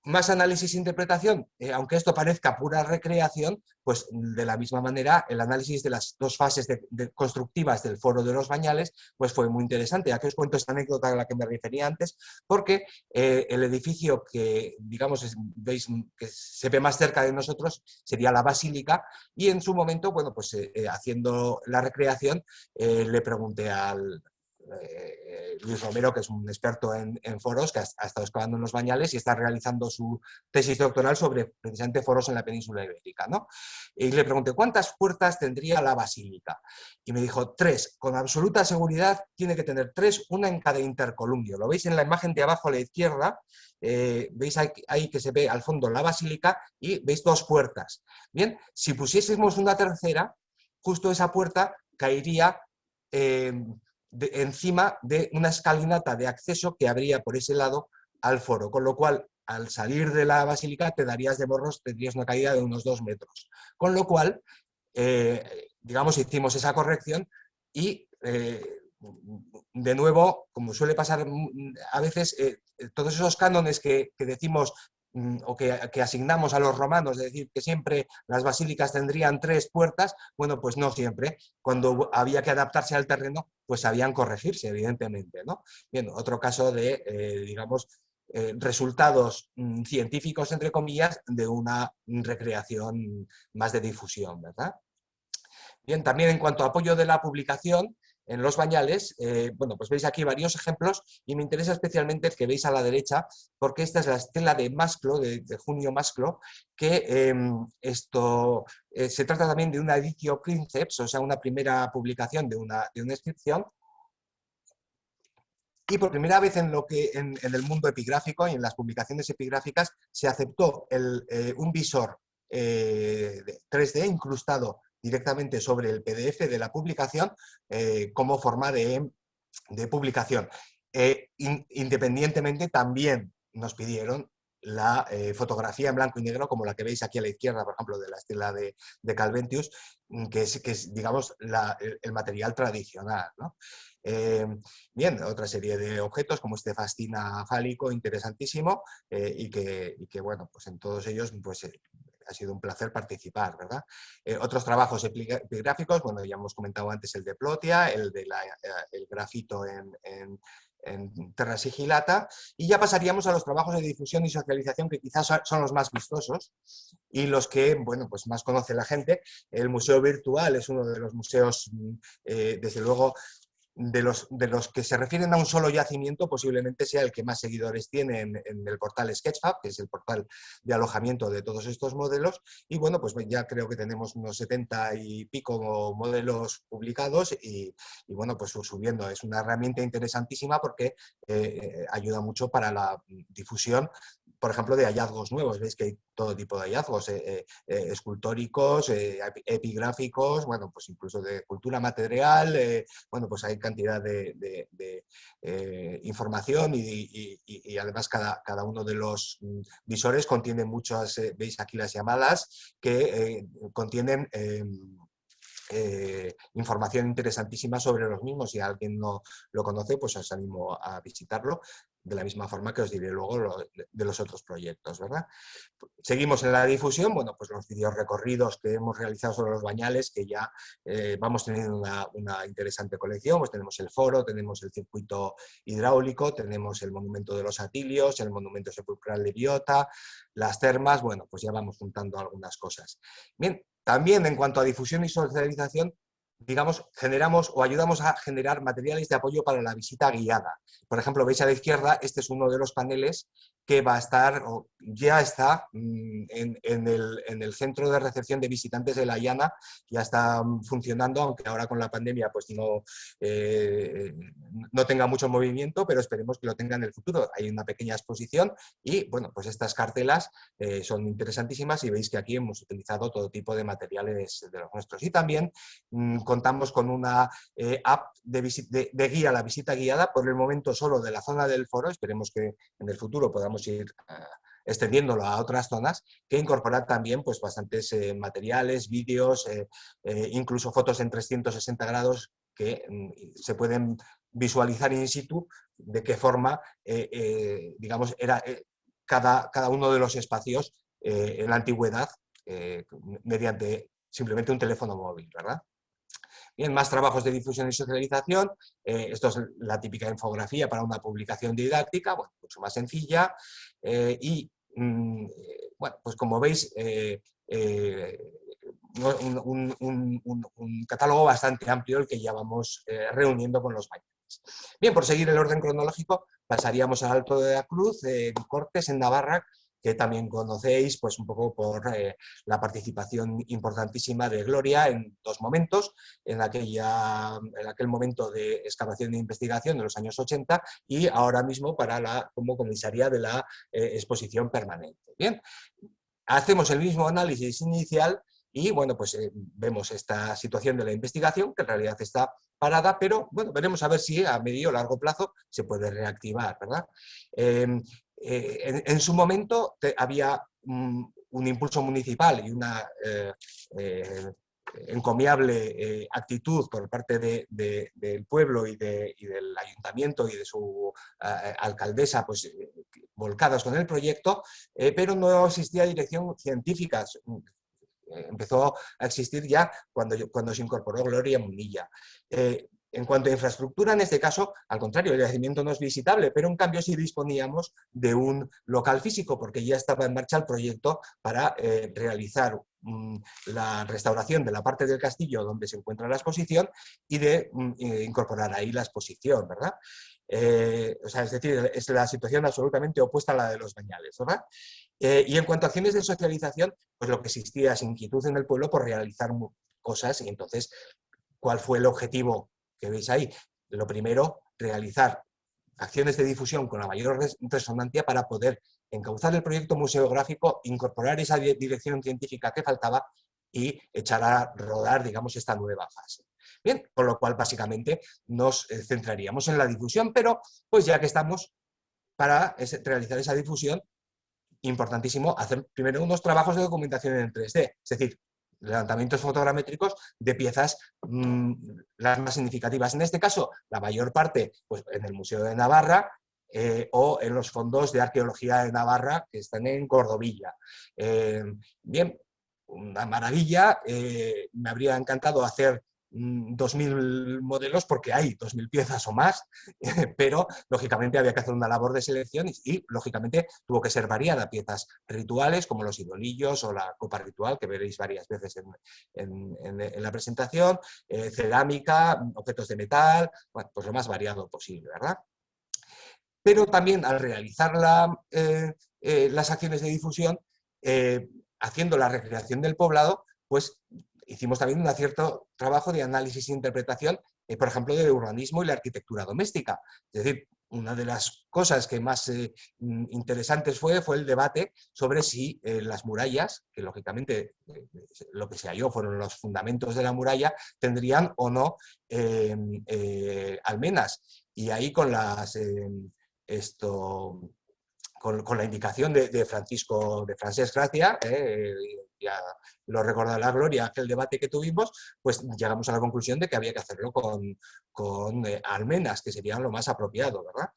Más análisis e interpretación, aunque esto parezca pura recreación, pues de la misma manera el análisis de las dos fases constructivas del Foro de los Bañales pues fue muy interesante. Aquí os cuento esta anécdota a la que me refería antes, porque el edificio que, digamos, veis que se ve más cerca de nosotros sería la Basílica, y en su momento, bueno, pues haciendo la recreación, le pregunté al Luis Romero, que es un experto en foros, que ha estado excavando en los Bañales y está realizando su tesis doctoral sobre precisamente foros en la península ibérica, ¿no? Y le pregunté, ¿cuántas puertas tendría la Basílica? Y me dijo, 3, con absoluta seguridad tiene que tener 3, una en cada intercolumnio. Lo veis en la imagen de abajo a la izquierda, veis ahí que se ve al fondo la Basílica y veis 2 puertas. Bien, si pusiésemos una tercera, justo esa puerta caería encima de una escalinata de acceso que habría por ese lado al foro, con lo cual al salir de la basílica te darías de morros, tendrías una caída de unos 2 metros. Con lo cual, digamos, hicimos esa corrección y, de nuevo, como suele pasar a veces, todos esos cánones que decimos o que asignamos a los romanos, es decir, que siempre las basílicas tendrían 3 puertas, bueno, pues no siempre. Cuando había que adaptarse al terreno, pues sabían corregirse, evidentemente, ¿no? Bien, otro caso de, digamos, resultados científicos, entre comillas, de una recreación más de difusión, ¿verdad? Bien, también en cuanto a apoyo de la publicación, en los Bañales, bueno, pues veis aquí varios ejemplos y me interesa especialmente el que veis a la derecha, porque esta es la estela de Masclo, de Junio Masclo, que se trata también de una editio princeps, o sea, una primera publicación de una inscripción, y por primera vez en el mundo epigráfico y en las publicaciones epigráficas se aceptó un visor 3D incrustado directamente sobre el PDF de la publicación como forma de publicación. Independientemente, también nos pidieron la fotografía en blanco y negro, como la que veis aquí a la izquierda, por ejemplo, de la estela de Calventius, que es digamos, el material tradicional, ¿no? Bien, otra serie de objetos como este fascina fálico, interesantísimo, y que, bueno, pues en todos ellos pues, ha sido un placer participar, ¿verdad? Otros trabajos epigráficos, bueno, ya hemos comentado antes el de Plotia, el grafito en Terra Sigillata, y ya pasaríamos a los trabajos de difusión y socialización que quizás son los más vistosos y los que, bueno, pues más conoce la gente. El Museo Virtual es uno de los museos, desde luego, de los que se refieren a un solo yacimiento, posiblemente sea el que más seguidores tiene en el portal Sketchfab, que es el portal de alojamiento de todos estos modelos, y bueno, pues ya creo que tenemos unos 70 y pico modelos publicados y bueno, pues subiendo. Es una herramienta interesantísima porque ayuda mucho para la difusión, por ejemplo, de hallazgos nuevos. Veis que hay todo tipo de hallazgos, escultóricos, epigráficos, bueno, pues incluso de cultura material, bueno, pues hay cantidad de información y además cada uno de los visores contiene muchas, veis aquí las llamadas, que contienen información interesantísima sobre los mismos. Si alguien no lo conoce, pues os animo a visitarlo, de la misma forma que os diré luego de los otros proyectos, ¿verdad? Seguimos en la difusión, bueno, pues los vídeos recorridos que hemos realizado sobre los Bañales, que ya vamos teniendo una interesante colección. Pues tenemos el foro, tenemos el circuito hidráulico, tenemos el monumento de los Atilios, el monumento sepulcral de Biota, las termas, bueno, pues ya vamos juntando algunas cosas. Bien, también en cuanto a difusión y socialización, digamos, generamos o ayudamos a generar materiales de apoyo para la visita guiada. Por ejemplo, veis a la izquierda, este es uno de los paneles que va a estar, o ya está en el centro de recepción de visitantes de La Llana, ya está funcionando, aunque ahora con la pandemia pues no tenga mucho movimiento, pero esperemos que lo tenga en el futuro. Hay una pequeña exposición y, bueno, pues estas cartelas son interesantísimas y veis que aquí hemos utilizado todo tipo de materiales de los nuestros. Y también contamos con una app de guía, la visita guiada, por el momento solo de la zona del foro, esperemos que en el futuro podamos ir extendiéndolo a otras zonas, que incorpora también pues, bastantes materiales, vídeos, incluso fotos en 360 grados que se pueden visualizar in situ de qué forma, digamos, era cada uno de los espacios en la antigüedad mediante simplemente un teléfono móvil, ¿verdad? Bien, más trabajos de difusión y socialización. Esto es la típica infografía para una publicación didáctica, bueno, mucho más sencilla. Bueno, pues como veis, un catálogo bastante amplio el que ya vamos reuniendo con los mayores. Bien, por seguir el orden cronológico, pasaríamos al Alto de la Cruz, Cortes, en Navarra, que también conocéis pues, un poco por la participación importantísima de Gloria en dos momentos, en aquel momento de excavación e investigación de los años 80 y ahora mismo como comisaria de la exposición permanente. Bien, hacemos el mismo análisis inicial y bueno, pues vemos esta situación de la investigación, que en realidad está parada, pero bueno, veremos a ver si a medio o largo plazo se puede reactivar, ¿verdad? En su momento había un impulso municipal y una encomiable actitud por parte del pueblo y del ayuntamiento y de su alcaldesa, pues volcadas con el proyecto, pero no existía dirección científica. Empezó a existir ya cuando se incorporó Gloria Munilla. En cuanto a infraestructura, en este caso, al contrario, el yacimiento no es visitable, pero en cambio sí disponíamos de un local físico, porque ya estaba en marcha el proyecto para realizar la restauración de la parte del castillo donde se encuentra la exposición y de incorporar ahí la exposición, ¿verdad? O sea, es decir, es la situación absolutamente opuesta a la de los Bañales, ¿verdad? Y en cuanto a acciones de socialización, pues lo que existía es inquietud en el pueblo por realizar cosas y entonces, ¿cuál fue el objetivo que veis ahí? Lo primero, realizar acciones de difusión con la mayor resonancia para poder encauzar el proyecto museográfico, incorporar esa dirección científica que faltaba y echar a rodar, digamos, esta nueva fase. Bien, con lo cual básicamente nos centraríamos en la difusión, pero pues ya que estamos para realizar esa difusión, importantísimo hacer primero unos trabajos de documentación en 3D, es decir, levantamientos fotogramétricos de piezas las más significativas. En este caso, la mayor parte pues, en el Museo de Navarra o en los fondos de arqueología de Navarra que están en Cordovilla. Bien, una maravilla, me habría encantado hacer 2.000 modelos porque hay 2.000 piezas o más, pero lógicamente había que hacer una labor de selección y lógicamente tuvo que ser variada, piezas rituales como los idolillos o la copa ritual que veréis varias veces en la presentación, cerámica, objetos de metal, bueno, pues lo más variado posible, ¿verdad? Pero también al realizar las acciones de difusión, haciendo la recreación del poblado, pues hicimos también un cierto trabajo de análisis e interpretación, por ejemplo, del urbanismo y la arquitectura doméstica. Es decir, una de las cosas que más interesantes fue el debate sobre si las murallas, que lógicamente lo que se halló fueron los fundamentos de la muralla, tendrían o no almenas. Y ahí con con la indicación de Francesc Gracia, ya lo recordará Gloria, aquel debate que tuvimos, pues llegamos a la conclusión de que había que hacerlo con almenas, que serían lo más apropiado, ¿verdad?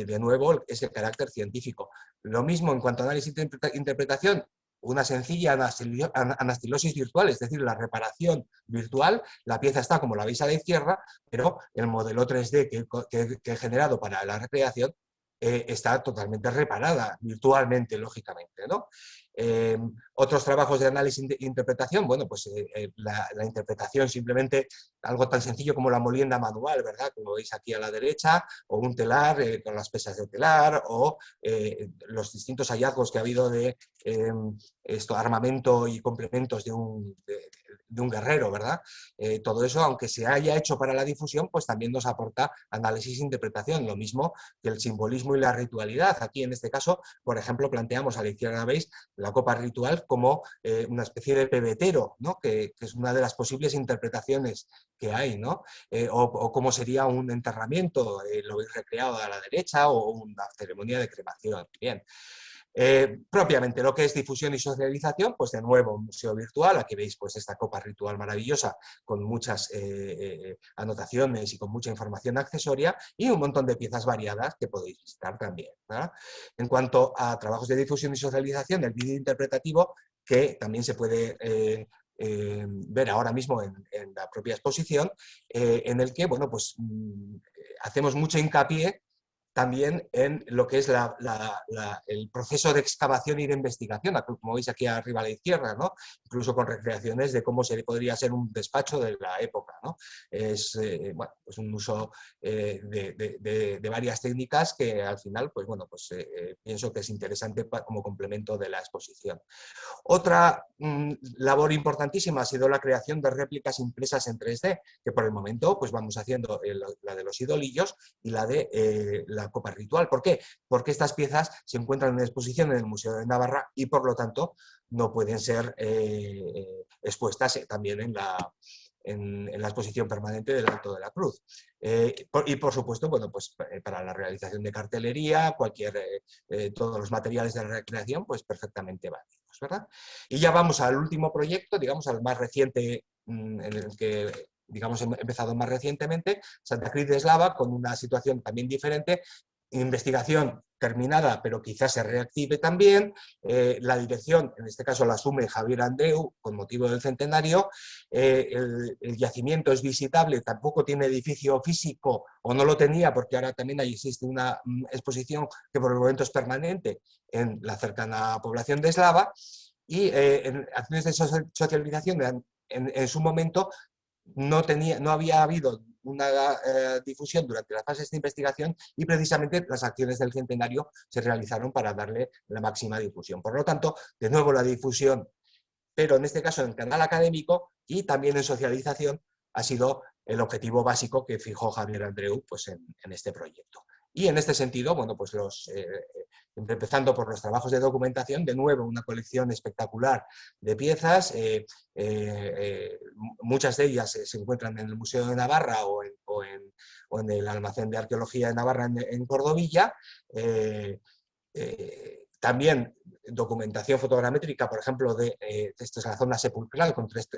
De nuevo, es el carácter científico. Lo mismo en cuanto a análisis e interpretación, una sencilla anastilosis virtual, es decir, la reparación virtual, la pieza está como la veis a la izquierda, pero el modelo 3D que he generado para la recreación está totalmente reparada, virtualmente, lógicamente, ¿no? Otros trabajos de análisis e interpretación, bueno, pues la interpretación simplemente, algo tan sencillo como la molienda manual, ¿verdad? Como veis aquí a la derecha, o un telar con las pesas de telar, o los distintos hallazgos que ha habido de armamento y complementos de un guerrero, ¿verdad? Todo eso, aunque se haya hecho para la difusión, pues también nos aporta análisis e interpretación, lo mismo que el simbolismo y la ritualidad. Aquí, en este caso, por ejemplo, planteamos a la izquierda, veis, la copa ritual como una especie de pebetero, ¿no? que es una de las posibles interpretaciones que hay, ¿no? O cómo sería un enterramiento, lo veis recreado a la derecha, o una ceremonia de cremación. Bien. Propiamente lo que es difusión y socialización, pues de nuevo un museo virtual, aquí veis pues esta copa ritual maravillosa con muchas anotaciones y con mucha información accesoria y un montón de piezas variadas que podéis visitar también, ¿verdad? En cuanto a trabajos de difusión y socialización, el vídeo interpretativo, que también se puede ver ahora mismo en la propia exposición, en el que, bueno, pues hacemos mucho hincapié también en lo que es el proceso de excavación y de investigación, como veis aquí arriba a la izquierda, ¿no? Incluso con recreaciones de cómo podría ser un despacho de la época, ¿no? Es bueno, pues un uso de varias técnicas que al final, pues bueno, pues pienso que es interesante como complemento de la exposición. Otra labor importantísima ha sido la creación de réplicas impresas en 3D, que por el momento pues vamos haciendo la de los idolillos y la de la copa ritual. ¿Por qué? Porque estas piezas se encuentran en exposición en el Museo de Navarra y por lo tanto no pueden ser expuestas también en la exposición permanente del Alto de la Cruz. Y por supuesto, bueno, pues para la realización de cartelería, todos los materiales de recreación, pues perfectamente válidos, ¿verdad? Y ya vamos al último proyecto, digamos, al más reciente, en el que digamos, empezado más recientemente, Santa Cruz de Eslava, con una situación también diferente, investigación terminada, pero quizás se reactive también, la dirección, en este caso la asume Javier Andreu, con motivo del centenario, el yacimiento es visitable, tampoco tiene edificio físico, o no lo tenía, porque ahora también ahí existe una exposición que por el momento es permanente en la cercana población de Eslava, y en acciones de socialización en su momento no había habido una difusión durante las fases de investigación y precisamente las acciones del centenario se realizaron para darle la máxima difusión. Por lo tanto, de nuevo la difusión, pero en este caso en el canal académico y también en socialización, ha sido el objetivo básico que fijó Javier Andreu pues, en este proyecto. Y en este sentido, bueno, pues empezando por los trabajos de documentación, de nuevo una colección espectacular de piezas, muchas de ellas se encuentran en el Museo de Navarra o en el Almacén de Arqueología de Navarra en Cordovilla. También documentación fotogramétrica, por ejemplo, esta es la zona sepulcral con tres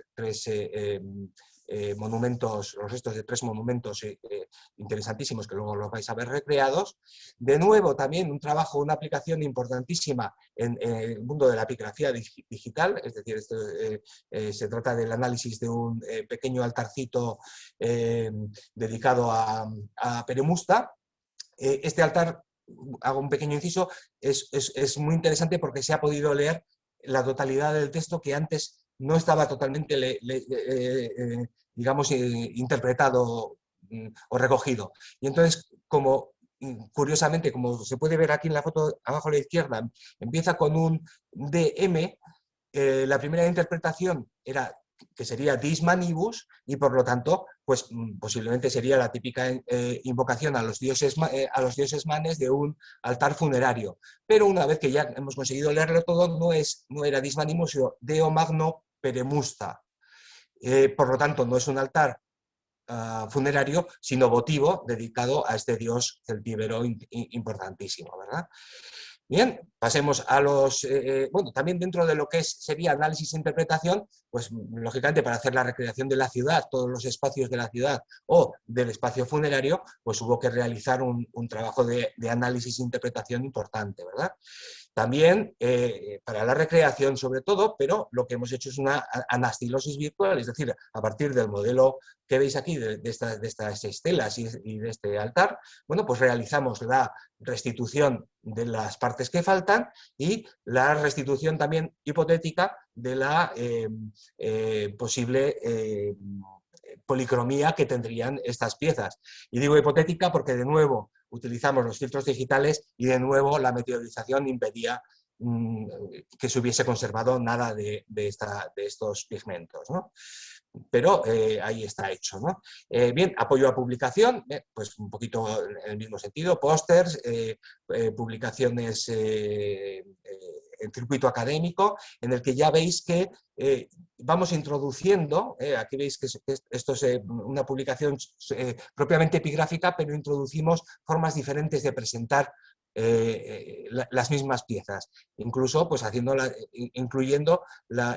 monumentos, los restos de 3 monumentos interesantísimos que luego los vais a ver recreados. De nuevo, también un trabajo, una aplicación importantísima en el mundo de la epigrafía digital, es decir, se trata del análisis de un pequeño altarcito dedicado a Peremusta. Este altar, hago un pequeño inciso, es muy interesante porque se ha podido leer la totalidad del texto que antes no estaba totalmente, digamos, interpretado o recogido. Y entonces, curiosamente, como se puede ver aquí en la foto abajo a la izquierda, empieza con un DM, la primera interpretación era que sería Dis Manibus, y por lo tanto, pues posiblemente sería la típica invocación a los dioses manes de un altar funerario. Pero una vez que ya hemos conseguido leerlo todo, no era Dis Manibus, sino Deo Magno Peremusta. Por lo tanto, no es un altar funerario, sino votivo, dedicado a este dios celtíbero importantísimo, ¿verdad? Bien, pasemos a los... bueno, también dentro de lo que sería análisis e interpretación, pues lógicamente para hacer la recreación de la ciudad, todos los espacios de la ciudad o del espacio funerario, pues hubo que realizar un trabajo de análisis e interpretación importante, ¿verdad? También para la recreación sobre todo, pero lo que hemos hecho es una anastilosis virtual, es decir, a partir del modelo que veis aquí de estas estelas y de este altar, bueno, pues realizamos la restitución de las partes que faltan y la restitución también hipotética de la posible policromía que tendrían estas piezas. Y digo hipotética porque de nuevo utilizamos los filtros digitales y de nuevo la meteorización impedía que se hubiese conservado nada de estos pigmentos, ¿no? Pero ahí está hecho, ¿no? Bien, apoyo a publicación, pues un poquito en el mismo sentido, pósters, publicaciones en circuito académico, en el que ya veis que vamos introduciendo, aquí veis que esto es una publicación propiamente epigráfica, pero introducimos formas diferentes de presentar las mismas piezas, incluso pues incluyendo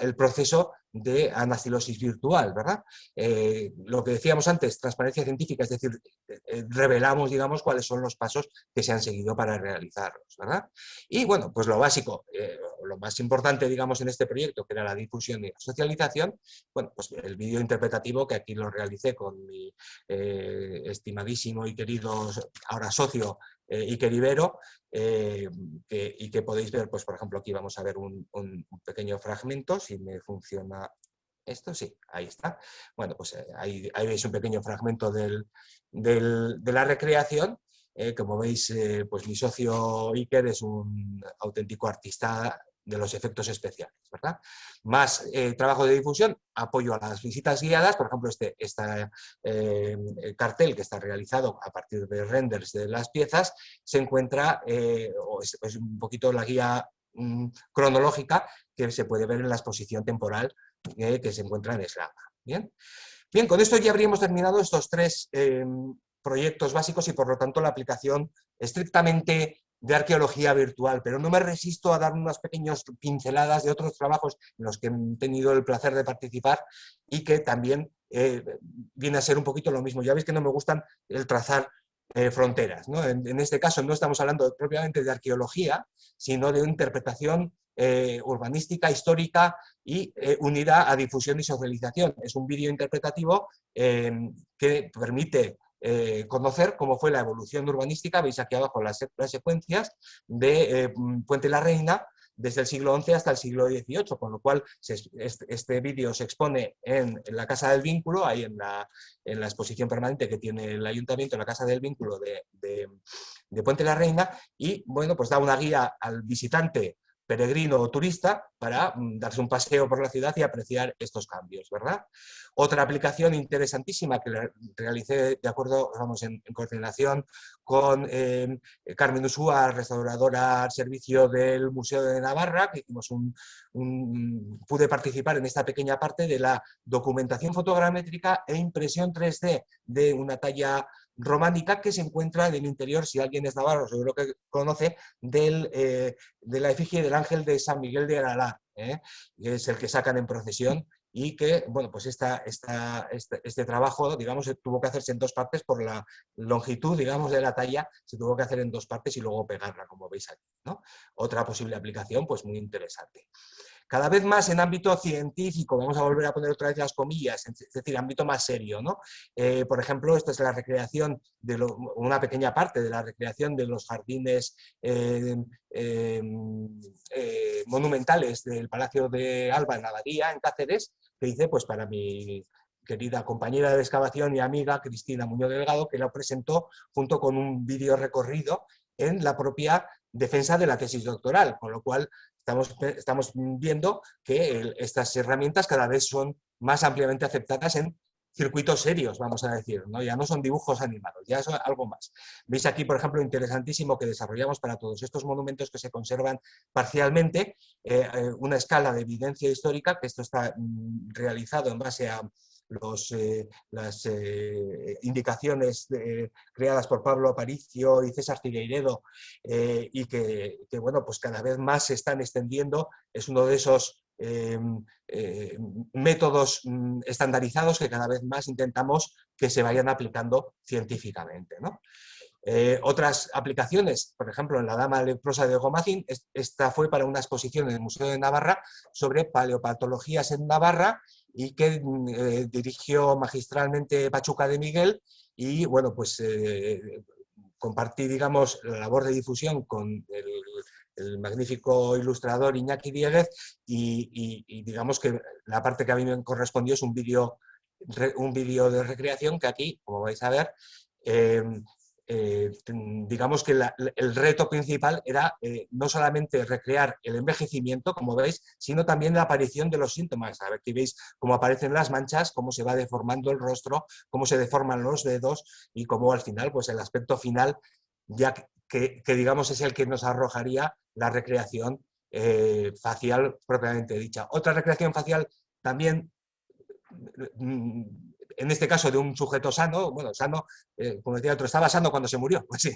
el proceso de anastilosis virtual, ¿verdad? Lo que decíamos antes, transparencia científica, es decir, revelamos, digamos, cuáles son los pasos que se han seguido para realizarlos, ¿verdad? Y bueno, pues lo básico, lo más importante, digamos, en este proyecto, que era la difusión y la socialización, bueno, pues el vídeo interpretativo, que aquí lo realicé con mi estimadísimo y querido ahora socio Iker Ibero, y que podéis ver, pues por ejemplo, aquí vamos a ver un pequeño fragmento, si me funciona esto, sí, ahí está. Bueno, pues ahí veis un pequeño fragmento de la recreación. Como veis, pues mi socio Iker es un auténtico artista de los efectos especiales, ¿verdad? Más trabajo de difusión, apoyo a las visitas guiadas, por ejemplo, este cartel que está realizado a partir de renders de las piezas, se encuentra, es un poquito la guía cronológica que se puede ver en la exposición temporal que se encuentra en Slava. Bien, con esto ya habríamos terminado estos tres proyectos básicos y por lo tanto la aplicación estrictamente de arqueología virtual, pero no me resisto a dar unas pequeñas pinceladas de otros trabajos en los que he tenido el placer de participar y que también viene a ser un poquito lo mismo. Ya veis que no me gustan el trazar fronteras, ¿no? En este caso no estamos hablando propiamente de arqueología, sino de interpretación urbanística, histórica y unida a difusión y socialización. Es un vídeo interpretativo que permite conocer cómo fue la evolución urbanística. Veis aquí abajo las secuencias de Puente la Reina desde el siglo XI hasta el siglo XVIII, con lo cual este vídeo se expone en la Casa del Vínculo, ahí en la exposición permanente que tiene el Ayuntamiento, en la Casa del Vínculo de Puente la Reina, y bueno, pues da una guía al visitante peregrino o turista para darse un paseo por la ciudad y apreciar estos cambios, ¿verdad? Otra aplicación interesantísima que realicé de acuerdo, vamos, en coordinación con Carmen Usúa, restauradora al servicio del Museo de Navarra, que hicimos pude participar en esta pequeña parte de la documentación fotogramétrica e impresión 3D de una talla románica que se encuentra en el interior, si alguien es navarro, seguro que conoce, de la efigie del ángel de San Miguel de Aralar, que es el que sacan en procesión y que, bueno, pues este trabajo, digamos, tuvo que hacerse en dos partes por la longitud, digamos, de la talla, se tuvo que hacer en dos partes y luego pegarla, como veis aquí, ¿no? Otra posible aplicación, pues muy interesante. Cada vez más en ámbito científico, vamos a volver a poner otra vez las comillas, es decir, ámbito más serio, ¿no? Por ejemplo, esta es la recreación, una pequeña parte de la recreación de los jardines monumentales del Palacio de Alba en Abadía, en Cáceres, que hice pues para mi querida compañera de excavación y amiga Cristina Muñoz Delgado, que la presentó junto con un vídeo recorrido en la propia defensa de la tesis doctoral, con lo cual estamos viendo que estas herramientas cada vez son más ampliamente aceptadas en circuitos serios, vamos a decir, ¿no? Ya no son dibujos animados, ya es algo más. Veis aquí, por ejemplo, interesantísimo que desarrollamos para todos estos monumentos que se conservan parcialmente, una escala de evidencia histórica, que esto está realizado en base a las indicaciones creadas por Pablo Aparicio y César Figueiredo y que, bueno, pues cada vez más se están extendiendo. Es uno de esos métodos estandarizados que cada vez más intentamos que se vayan aplicando científicamente, ¿no? Otras aplicaciones, por ejemplo, en la Dama leprosa de Gomazin, esta fue para una exposición en el Museo de Navarra sobre paleopatologías en Navarra y que dirigió magistralmente Pachuca de Miguel y, bueno, pues compartí, digamos, la labor de difusión con el magnífico ilustrador Iñaki Dieguez y digamos que la parte que a mí me correspondió es un vídeo de recreación que aquí, como vais a ver, digamos que el reto principal era no solamente recrear el envejecimiento, como veis, sino también la aparición de los síntomas. Aquí veis cómo aparecen las manchas, cómo se va deformando el rostro, cómo se deforman los dedos y cómo al final, pues el aspecto final, ya que digamos es el que nos arrojaría la recreación facial propiamente dicha. Otra recreación facial también, en este caso de un sujeto sano, bueno, sano, como decía otro, estaba sano cuando se murió, pues sí,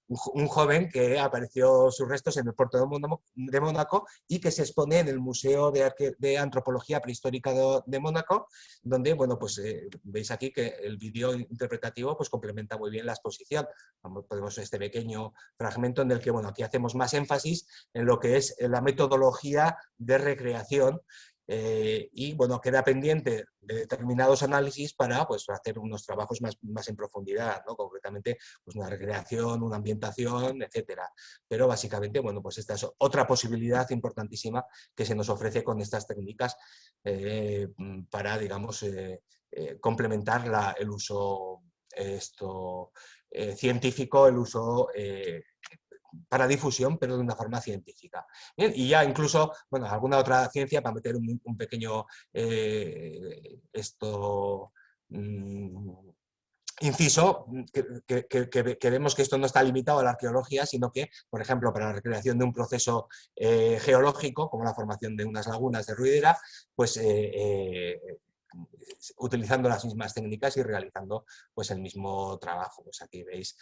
un joven que apareció sus restos en el puerto de Mónaco y que se expone en el Museo de Antropología Prehistórica de Mónaco, donde, bueno, pues veis aquí que el vídeo interpretativo pues complementa muy bien la exposición. Podemos ver este pequeño fragmento en el que, bueno, aquí hacemos más énfasis en lo que es la metodología de recreación. Y bueno, queda pendiente de determinados análisis para pues, hacer unos trabajos más en profundidad, ¿no? Concretamente pues, una recreación, una ambientación, etcétera. Pero básicamente, bueno, pues esta es otra posibilidad importantísima que se nos ofrece con estas técnicas para, digamos, complementar el uso científico, el uso para difusión, pero de una forma científica. Bien, y ya incluso, bueno, alguna otra ciencia para meter un pequeño inciso, que vemos que esto no está limitado a la arqueología, sino que, por ejemplo, para la recreación de un proceso geológico, como la formación de unas lagunas de ruidera, pues utilizando las mismas técnicas y realizando pues, el mismo trabajo. Pues aquí veis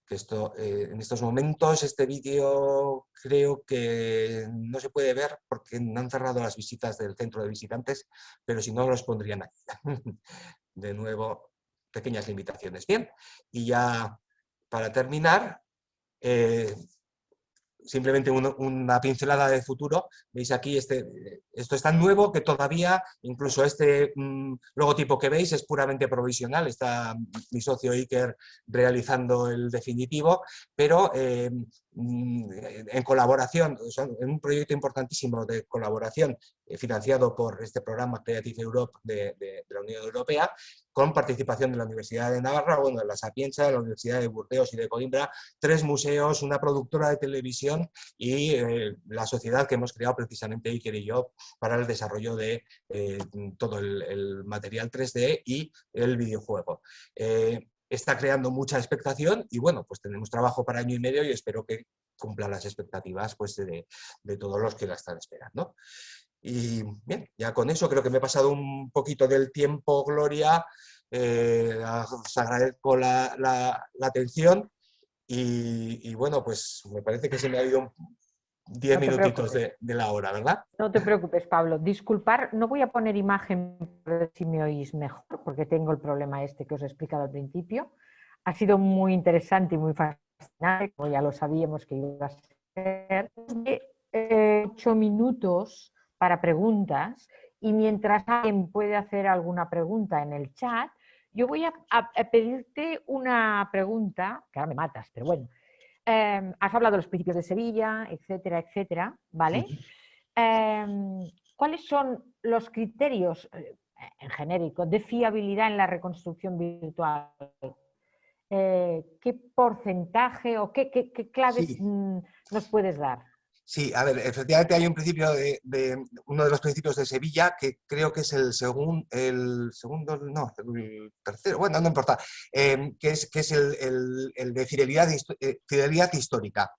que esto, en estos momentos este vídeo creo que no se puede ver porque no han cerrado las visitas del centro de visitantes, pero si no los pondrían aquí. De nuevo, pequeñas limitaciones. Bien, y ya para terminar, simplemente una pincelada de futuro. Veis aquí, esto es tan nuevo que todavía, incluso este logotipo que veis es puramente provisional, está mi socio Iker realizando el definitivo, pero en colaboración, en un proyecto importantísimo de colaboración financiado por este programa Creative Europe de la Unión Europea, con participación de la Universidad de Navarra, bueno, de la Sapienza, de la Universidad de Burdeos y de Coimbra, 3 museos, una productora de televisión y la sociedad que hemos creado precisamente Iker y yo para el desarrollo de todo el material 3D y el videojuego. Está creando mucha expectación y bueno, pues tenemos trabajo para año y medio y espero que cumpla las expectativas pues, de todos los que la están esperando. Y bien, ya con eso creo que me he pasado un poquito del tiempo, Gloria. Os agradezco la atención y bueno, pues me parece que se me ha ido 10 No te minutitos preocupes. de la hora, ¿verdad? No te preocupes, Pablo. Disculpar, no voy a poner imagen para ver si me oís mejor, porque tengo el problema este que os he explicado al principio. Ha sido muy interesante y muy fascinante, como ya lo sabíamos que iba a ser. 8 minutos para preguntas y mientras alguien puede hacer alguna pregunta en el chat, yo voy a pedirte una pregunta, que ahora me matas, pero bueno. Has hablado de los principios de Sevilla, etcétera, etcétera, ¿vale? ¿Cuáles son los criterios, en genérico, de fiabilidad en la reconstrucción virtual? ¿Qué porcentaje o qué claves nos puedes dar? Sí, a ver, efectivamente hay un principio uno de los principios de Sevilla que creo que es el segundo, no, el tercero, bueno, no importa, que es el de fidelidad histórica.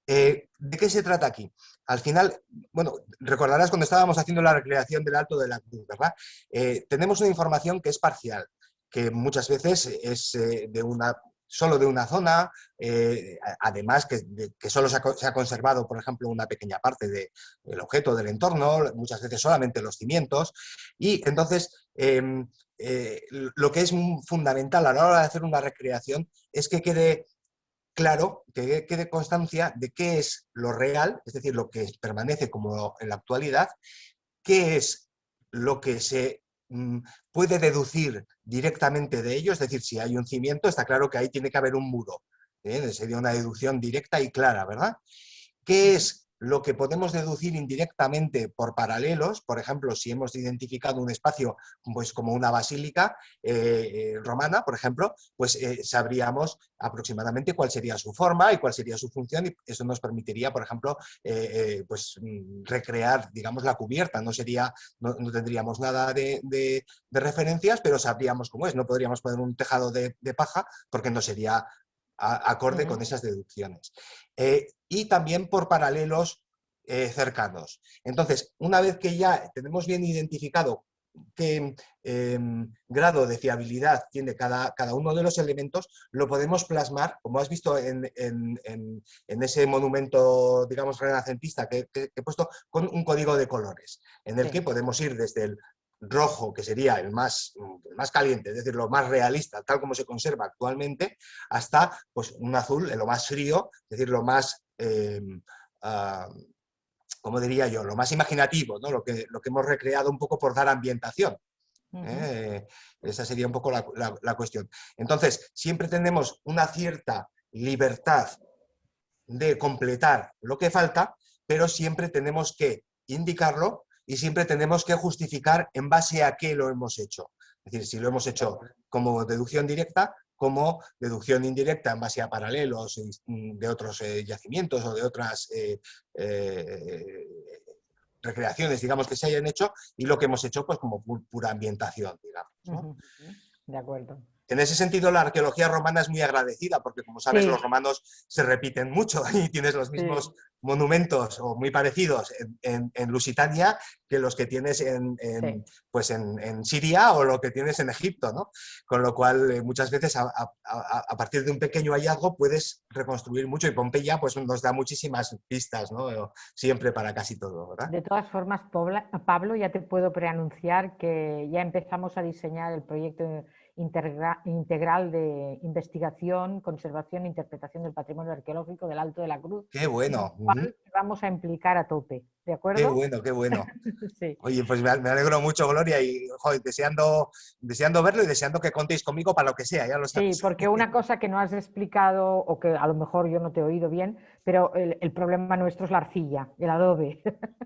¿De qué se trata aquí? Al final, bueno, recordarás cuando estábamos haciendo la recreación del Alto de la Cruz, ¿verdad? Tenemos una información que es parcial, que muchas veces es solo de una zona, además que solo se ha conservado, por ejemplo, una pequeña parte del objeto, del entorno, muchas veces solamente los cimientos, y entonces lo que es fundamental a la hora de hacer una recreación es que quede claro, que quede constancia de qué es lo real, es decir, lo que permanece como en la actualidad, qué es lo que se puede deducir directamente de ello, es decir, si hay un cimiento, está claro que ahí tiene que haber un muro. Sería una deducción directa y clara, ¿verdad? ¿Qué es lo que podemos deducir indirectamente por paralelos? Por ejemplo, si hemos identificado un espacio pues, como una basílica romana, por ejemplo, pues sabríamos aproximadamente cuál sería su forma y cuál sería su función, y eso nos permitiría, por ejemplo, pues, recrear, digamos, la cubierta. No tendríamos nada de referencias, pero sabríamos cómo es. No podríamos poner un tejado de paja porque no sería acorde con esas deducciones. Y también por paralelos cercanos. Entonces, una vez que ya tenemos bien identificado qué grado de fiabilidad tiene cada uno de los elementos, lo podemos plasmar, como has visto en ese monumento, digamos, renacentista que he puesto, con un código de colores, en el que podemos ir desde el rojo, que sería el más caliente, es decir, lo más realista, tal como se conserva actualmente, hasta pues, un azul, lo más frío, es decir, lo más, como diría yo, lo más imaginativo, ¿no? Lo que hemos recreado un poco por dar ambientación. Esa sería un poco la cuestión. Entonces, siempre tenemos una cierta libertad de completar lo que falta, pero siempre tenemos que indicarlo y siempre tenemos que justificar en base a qué lo hemos hecho. Es decir, si lo hemos hecho como deducción directa, como deducción indirecta en base a paralelos de otros yacimientos o de otras recreaciones, digamos, que se hayan hecho, y lo que hemos hecho pues como pura ambientación, digamos, ¿no? De acuerdo. En ese sentido, la arqueología romana es muy agradecida porque, como sabes, los romanos se repiten mucho y tienes los mismos monumentos o muy parecidos en Lusitania que los que tienes pues en Siria o lo que tienes en Egipto, ¿no? Con lo cual, muchas veces a partir de un pequeño hallazgo puedes reconstruir mucho, y Pompeya pues, nos da muchísimas pistas, ¿no? Siempre para casi todo, ¿verdad? De todas formas, Pablo, ya te puedo preanunciar que ya empezamos a diseñar el proyecto integral de investigación, conservación e interpretación del patrimonio arqueológico del Alto de la Cruz. ¡Qué bueno! Vamos a implicar a tope, ¿de acuerdo? ¡Qué bueno, qué bueno! Sí. Oye, pues me alegro mucho, Gloria, y joder, deseando verlo y deseando que contéis conmigo para lo que sea, ya lo sabes. Sí, porque una cosa que no has explicado, o que a lo mejor yo no te he oído bien, pero el problema nuestro es la arcilla, el adobe.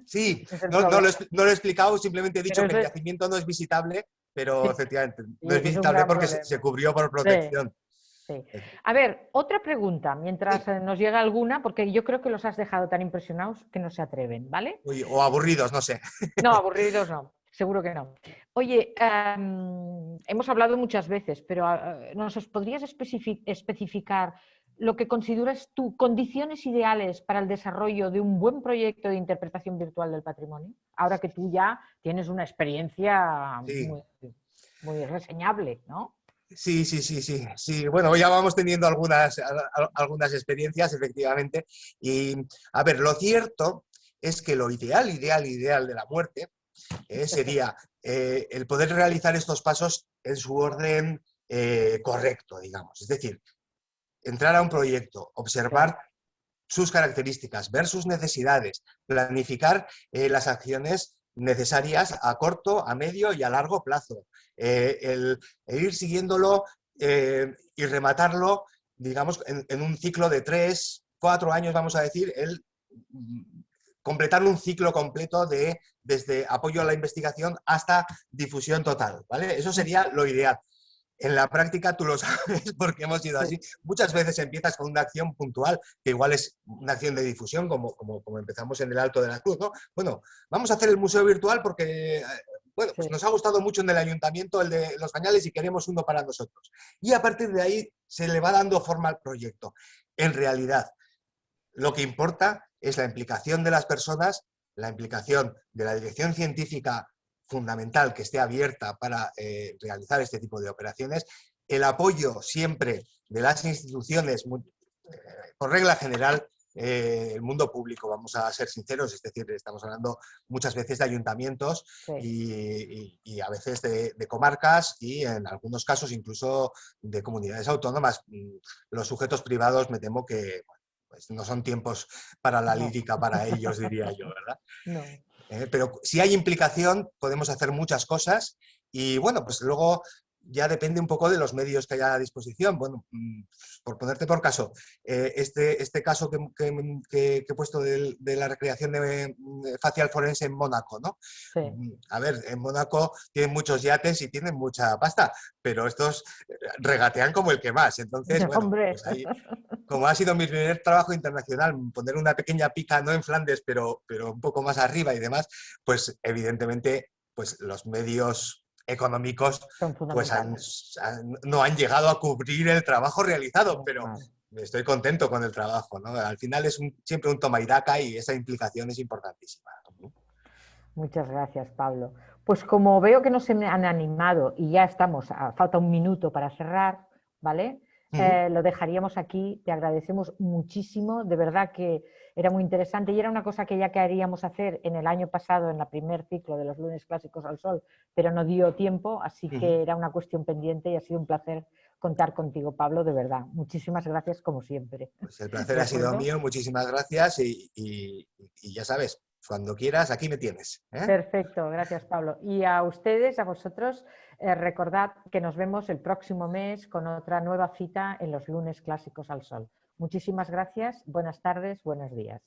Sí, no lo he explicado, simplemente he dicho que el yacimiento no es visitable, pero efectivamente no es visitable porque se cubrió por protección. Sí. A ver, otra pregunta, mientras nos llega alguna, porque yo creo que los has dejado tan impresionados que no se atreven, ¿vale? Uy, o aburridos, no sé. No, aburridos no, seguro que no. Oye, hemos hablado muchas veces, pero ¿nos podrías especificar lo que consideras tú condiciones ideales para el desarrollo de un buen proyecto de interpretación virtual del patrimonio? Ahora que tú ya tienes una experiencia muy reseñable, ¿no? Sí. Bueno, ya vamos teniendo algunas experiencias, efectivamente. Y, a ver, lo cierto es que lo ideal de la muerte sería el poder realizar estos pasos en su orden correcto, digamos. Es decir, entrar a un proyecto, observar sus características, ver sus necesidades, planificar las acciones necesarias a corto, a medio y a largo plazo. El ir siguiéndolo y rematarlo, digamos, en un ciclo de 3, 4 años, vamos a decir, completar un ciclo completo desde apoyo a la investigación hasta difusión total, ¿vale? Eso sería lo ideal. En la práctica tú lo sabes porque hemos ido así. Muchas veces empiezas con una acción puntual, que igual es una acción de difusión, como empezamos en el Alto de la Cruz, ¿no? Bueno, vamos a hacer el museo virtual porque bueno, pues nos ha gustado mucho en el ayuntamiento el de los pañales y queremos uno para nosotros. Y a partir de ahí se le va dando forma al proyecto. En realidad, lo que importa es la implicación de las personas, la implicación de la dirección científica fundamental que esté abierta para realizar este tipo de operaciones, el apoyo siempre de las instituciones, por regla general, el mundo público, vamos a ser sinceros, es decir, estamos hablando muchas veces de ayuntamientos y a veces de comarcas y en algunos casos incluso de comunidades autónomas. Los sujetos privados me temo que pues no son tiempos para la lírica para ellos, diría yo, ¿verdad? No. Pero si hay implicación podemos hacer muchas cosas y bueno, pues luego ya depende un poco de los medios que haya a disposición. Bueno, por ponerte por caso, este caso que he puesto de la recreación de facial forense en Mónaco, ¿no? Sí. A ver, en Mónaco tienen muchos yates y tienen mucha pasta, pero estos regatean como el que más. Entonces, bueno, Hombre. pues ahí, como ha sido mi primer trabajo internacional, poner una pequeña pica, no en Flandes, pero un poco más arriba y demás, pues evidentemente pues los medios económicos Son pues fundamentales. no han llegado a cubrir el trabajo realizado, Muy pero mal. estoy contento con el trabajo, ¿no? Al final es siempre un toma y daca y esa implicación es importantísima. Muchas gracias, Pablo. Pues como veo que no se me han animado y ya estamos, falta un minuto para cerrar, ¿vale? Lo dejaríamos aquí. Te agradecemos muchísimo. De verdad que era muy interesante y era una cosa que ya queríamos hacer en el año pasado, en el primer ciclo de los lunes clásicos al sol, pero no dio tiempo, así que era una cuestión pendiente y ha sido un placer contar contigo, Pablo, de verdad. Muchísimas gracias, como siempre. Pues el placer ha sido mío. Muchísimas gracias y ya sabes, cuando quieras, aquí me tienes. Perfecto, gracias, Pablo. Y a ustedes, a vosotros, recordad que nos vemos el próximo mes con otra nueva cita en los lunes clásicos al sol. Muchísimas gracias, buenas tardes, buenos días.